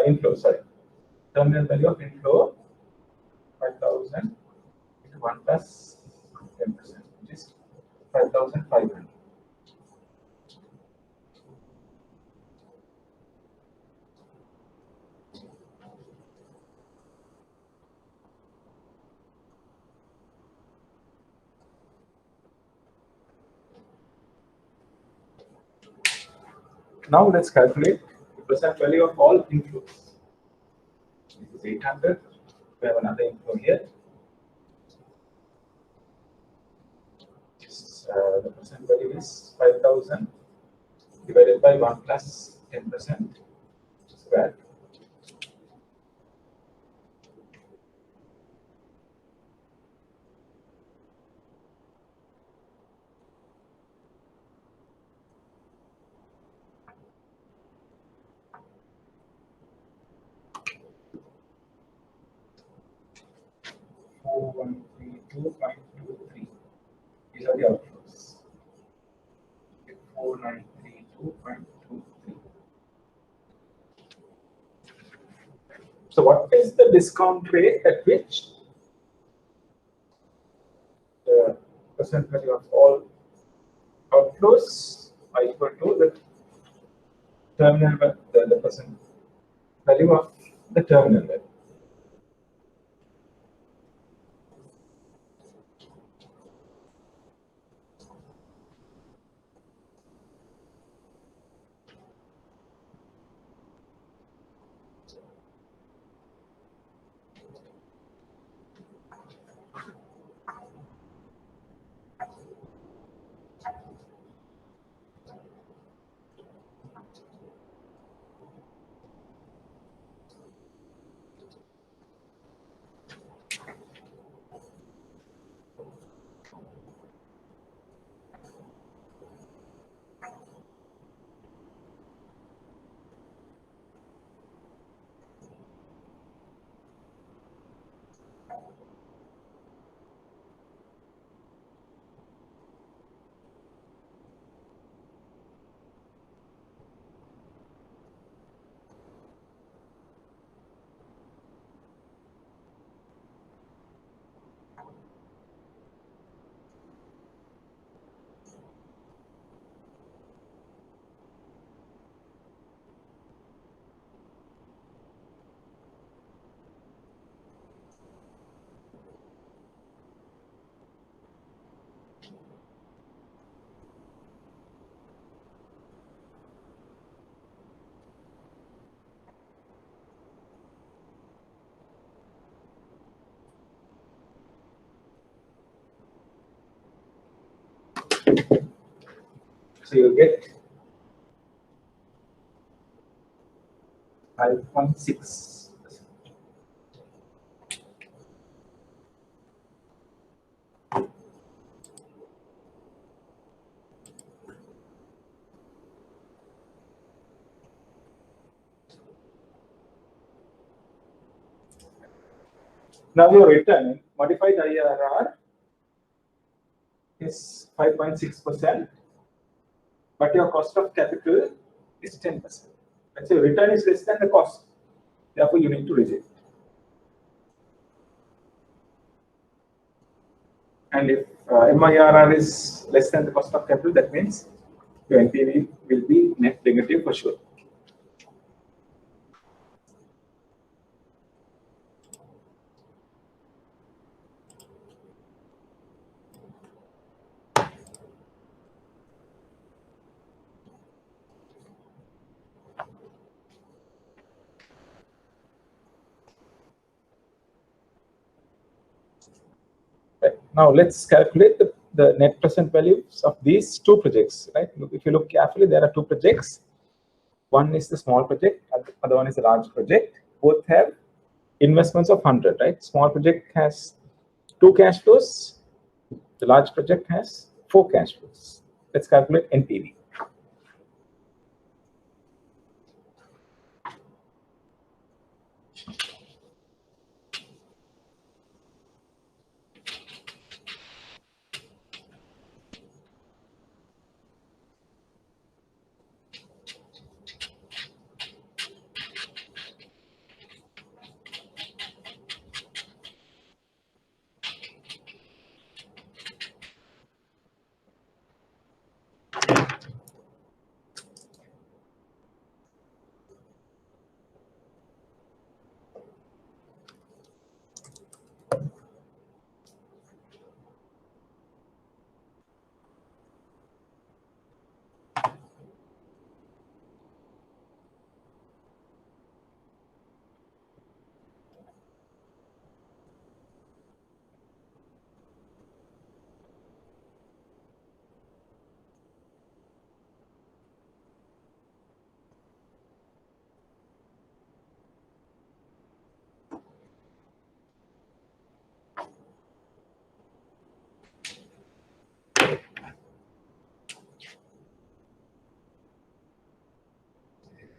Speaker 1: inflow, sorry. Terminal value of inflow 5,000 into 1 plus 10%, which is 5,500. Now let's calculate the present value of all inflows. This is 800. We have another inflow here. The present value is 5,000 divided by 1 plus 10% square. These are the outflows. 4932.23. So what is the discount rate at which the percent value of all outflows are equal to the terminal, the percent value of the terminal value? So you get 5.6%. Now your return, modified IRR is 5.6%, but your cost of capital is 10%. Let's say return is less than the cost, therefore you need to reject. And if MIRR is less than the cost of capital, that means your NPV will be net negative for sure. Right. Now let's calculate the net present values of these two projects. Right? If you look carefully, there are two projects. One is the small project, other one is a large project. Both have investments of 100. Right? Small project has 2 cash flows. The large project has 4 cash flows. Let's calculate NPV.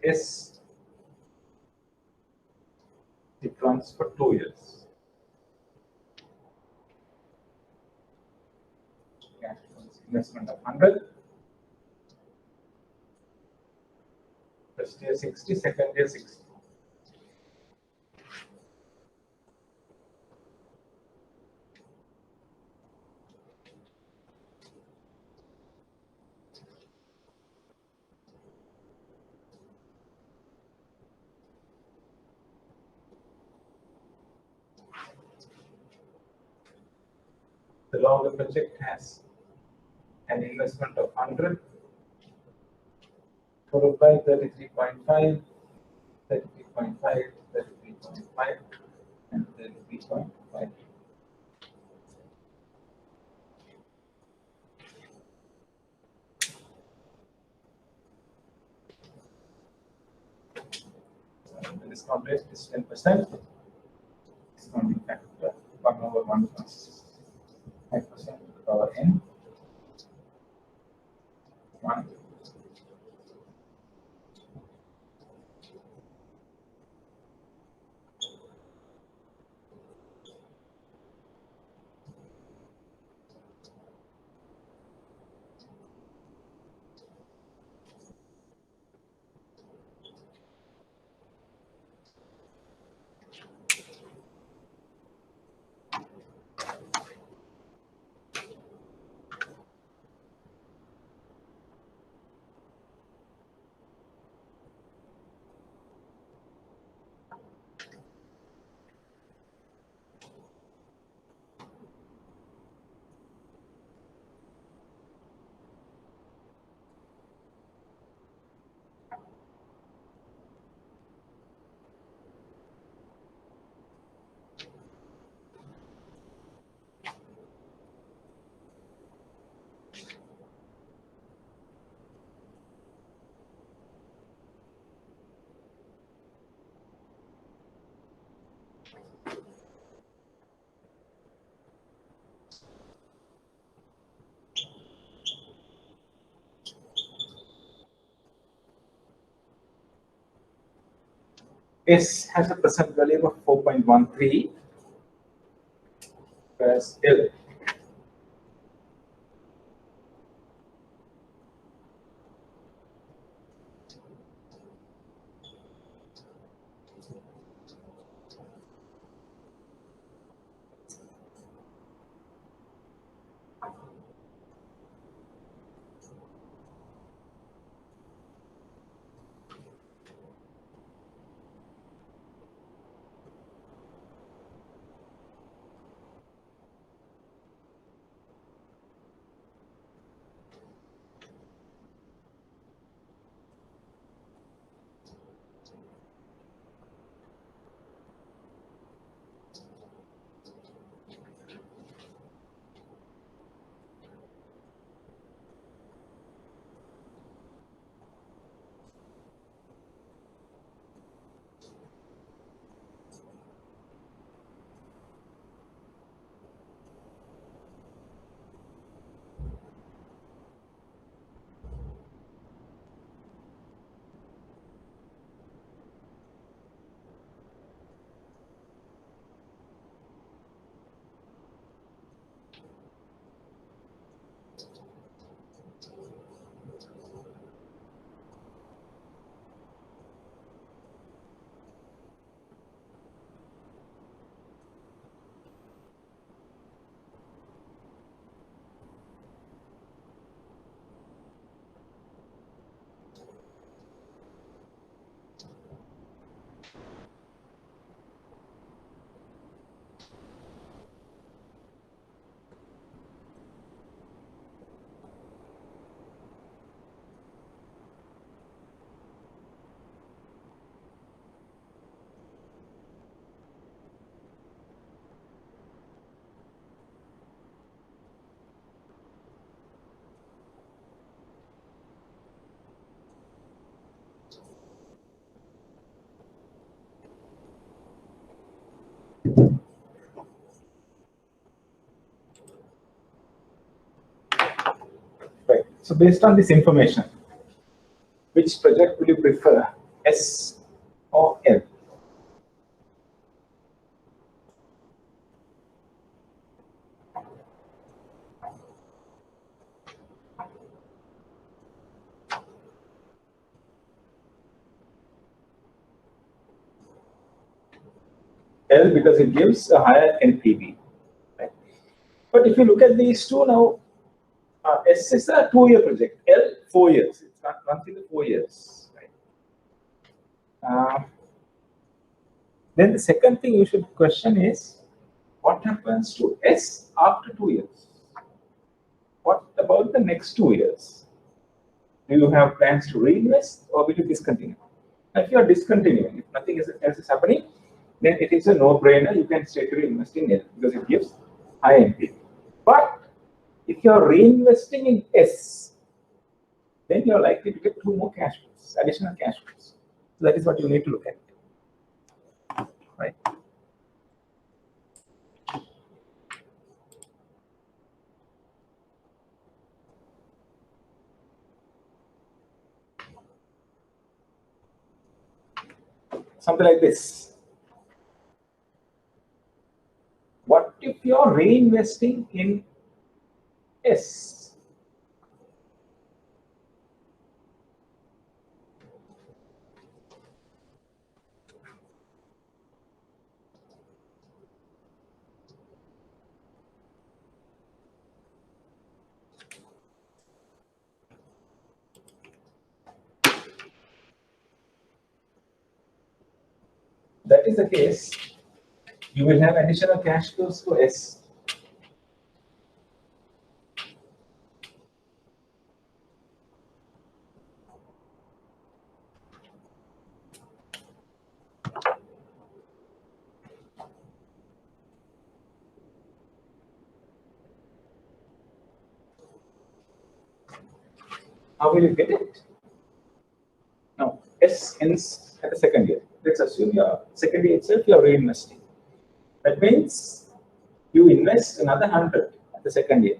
Speaker 1: S, it runs for 2 years. Cash flows, investment of 100. First year 60, second year 60. The longer project has an investment of 100, followed by 33.5, 33.5, 33.5, and 33.5. The discount rate is 10%. Discounting factor 1/1.5% power n 1. S has a present value of 4.13, whereas L right. So based on this information, which project will you prefer S or L? L because it gives a higher NPV. Right? But if you look at these two now, S is a 2-year project, L 4 years. It's not runs in the 4 years. Right? Then the second thing you should question is what happens to S after 2 years? What about the next 2 years? Do you have plans to reinvest or will you discontinue? If you are discontinuing, if nothing else is happening, then it is a no-brainer. You can straight invest in L because it gives high NPV. But if you are reinvesting in S, then you are likely to get 2 more cash flows, additional cash flows. So that is what you need to look at, right? Something like this. What if you are reinvesting in S? That is the case, you will have additional cash flows to S. How will you get it? Now, S ends at the second year. Let's assume your second year itself you are reinvesting. That means you invest another 100 at the second year.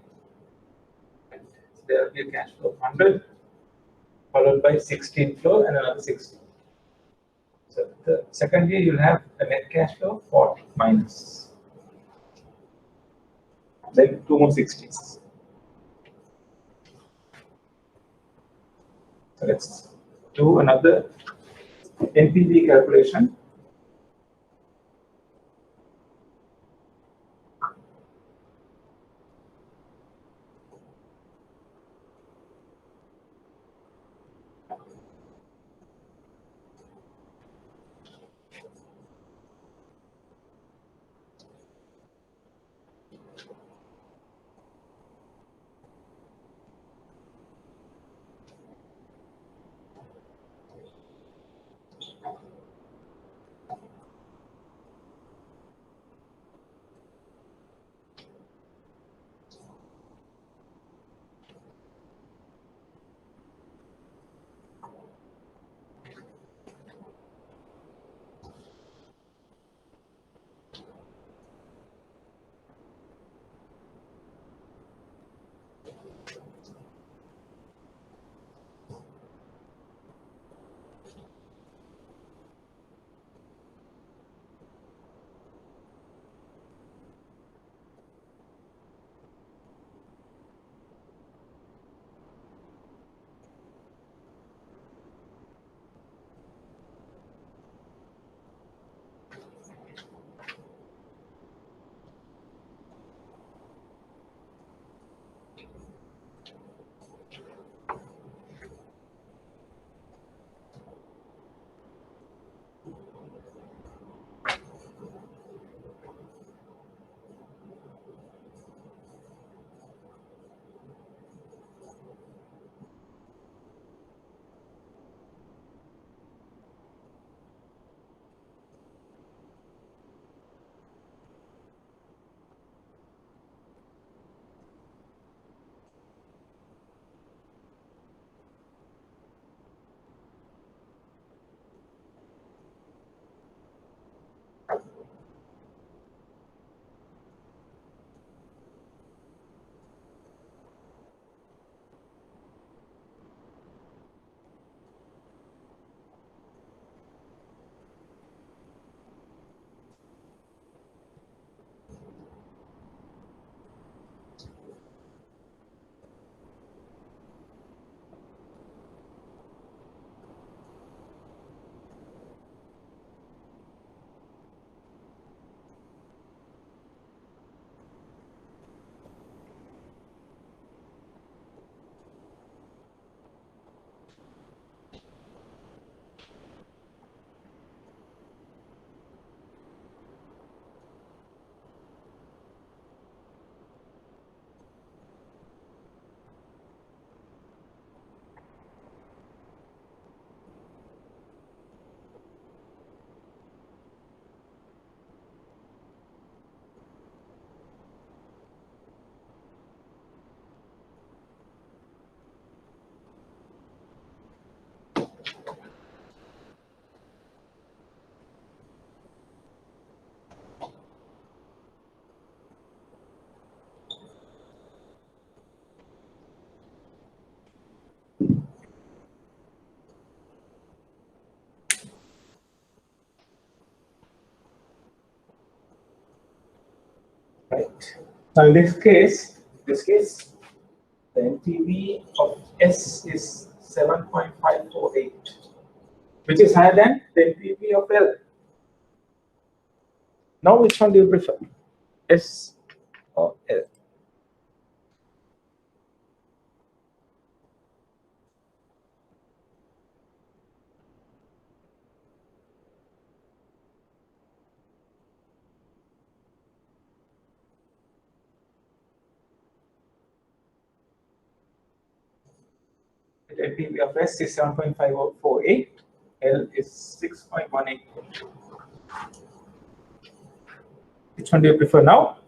Speaker 1: So there will be a cash flow of 100 followed by 16 flow and another 60. So the second year you'll have a net cash flow of 40 minus. Then 2 more 60s. So let's do another NPV calculation. Right. Now in this case, the NPV of S is 7.548, which is higher than the NPV of L. Now which one do you prefer, S or L? The NPV of S is 7.548, L is 6.18. Which one do you prefer now?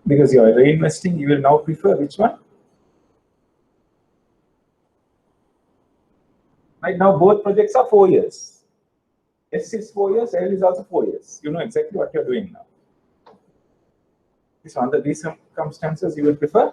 Speaker 1: Because you are reinvesting, you will now prefer which one? Right now, both projects are 4 years. S is 4 years, L is also 4 years. You know exactly what you're doing now. So under these circumstances, you will prefer?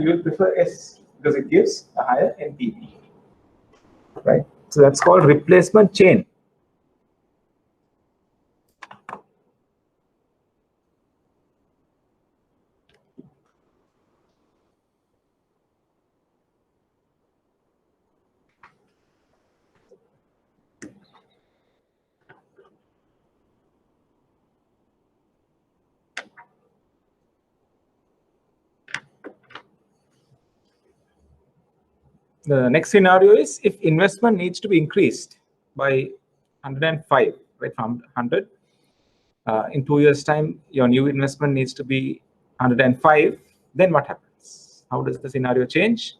Speaker 1: You will prefer S because it gives a higher NPV. Right? So that's called replacement chain. The next scenario is if investment needs to be increased by 105, right, from 100. In 2 years' time, your new investment needs to be 105. Then what happens? How does the scenario change?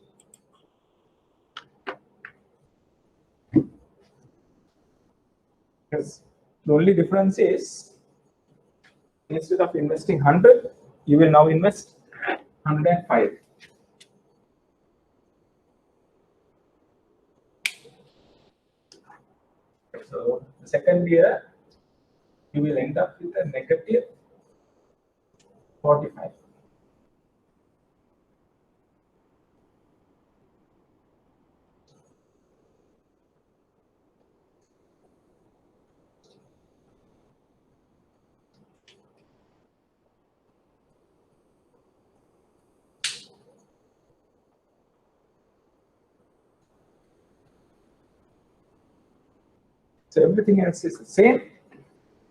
Speaker 1: Because the only difference is instead of investing 100, you will now invest 105. So the second year, you will end up with a negative 45. So everything else is the same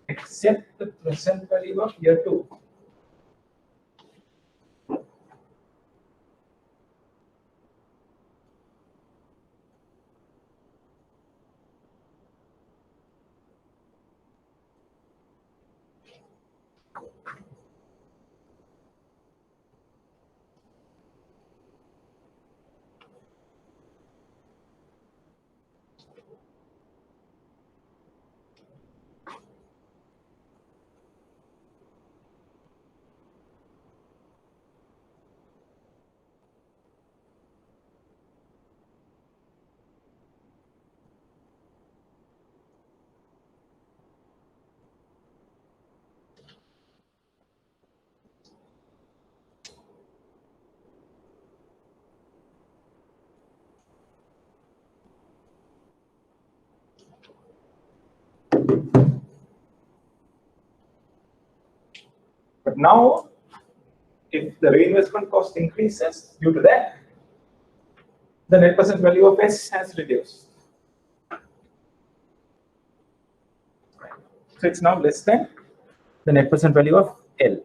Speaker 1: except the present value of year 2. But now, if the reinvestment cost increases due to that, the net present value of S has reduced. So it's now less than the net present value of L.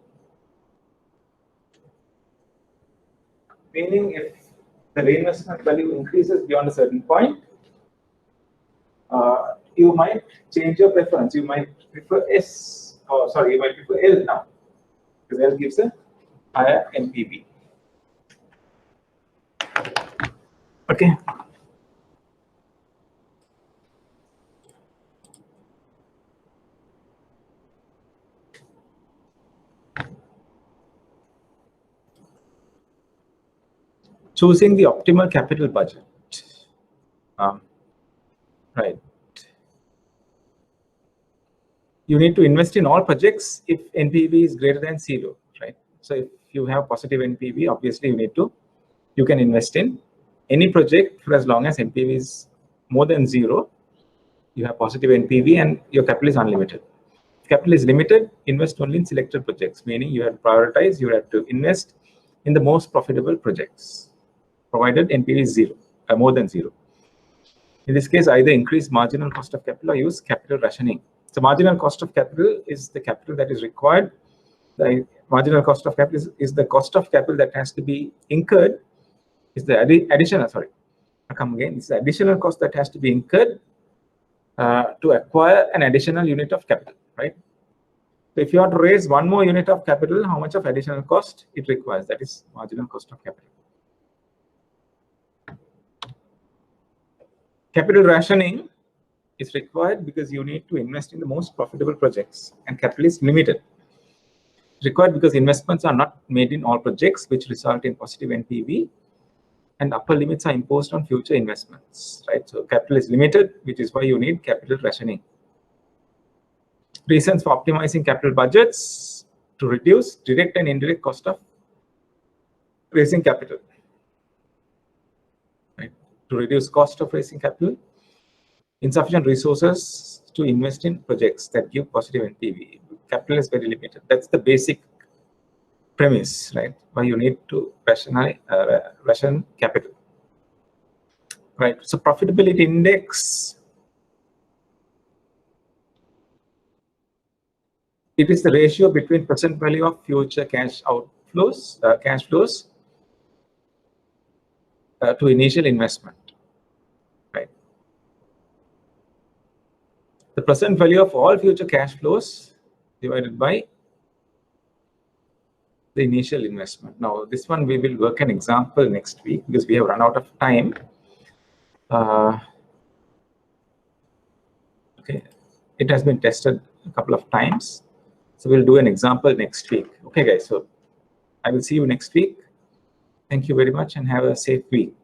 Speaker 1: Meaning if the reinvestment value increases beyond a certain point, you might change your preference. You might prefer S, or sorry, you might prefer L now, because L gives a higher NPV. Okay. Choosing the optimal capital budget. Right. You need to invest in all projects if NPV is greater than 0, right? So if you have positive NPV, obviously you can invest in any project for as long as NPV is more than 0. You have positive NPV and your capital is unlimited. If capital is limited, invest only in selected projects, meaning you have to prioritize, you have to invest in the most profitable projects, provided NPV is 0, more than 0. In this case, either increase marginal cost of capital or use capital rationing. So marginal cost of capital is the capital that is required. The marginal cost of capital is the cost of capital that has to be incurred. Is the additional, sorry, I'll come again. It's the additional cost that has to be incurred to acquire an additional unit of capital, right? So if you want to raise one more unit of capital, how much of additional cost it requires? That is marginal cost of capital. Capital rationing is required because you need to invest in the most profitable projects, and capital is limited. Required because investments are not made in all projects, which result in positive NPV, and upper limits are imposed on future investments, right? So capital is limited, which is why you need capital rationing. Reasons for optimizing capital budgets: to reduce direct and indirect cost of raising capital, right? To reduce cost of raising capital, insufficient resources to invest in projects that give positive NPV. Capital is very limited. That's the basic premise, right? Why you need to ration capital, right? So profitability index, it is the ratio between present value of future cash outflows, cash flows to initial investment, right? The present value of all future cash flows divided by the initial investment. Now, this one we will work an example next week because we have run out of time. Okay, it has been tested a couple of times, so we'll do an example next week. Okay, guys. So I will see you next week. Thank you very much and have a safe week.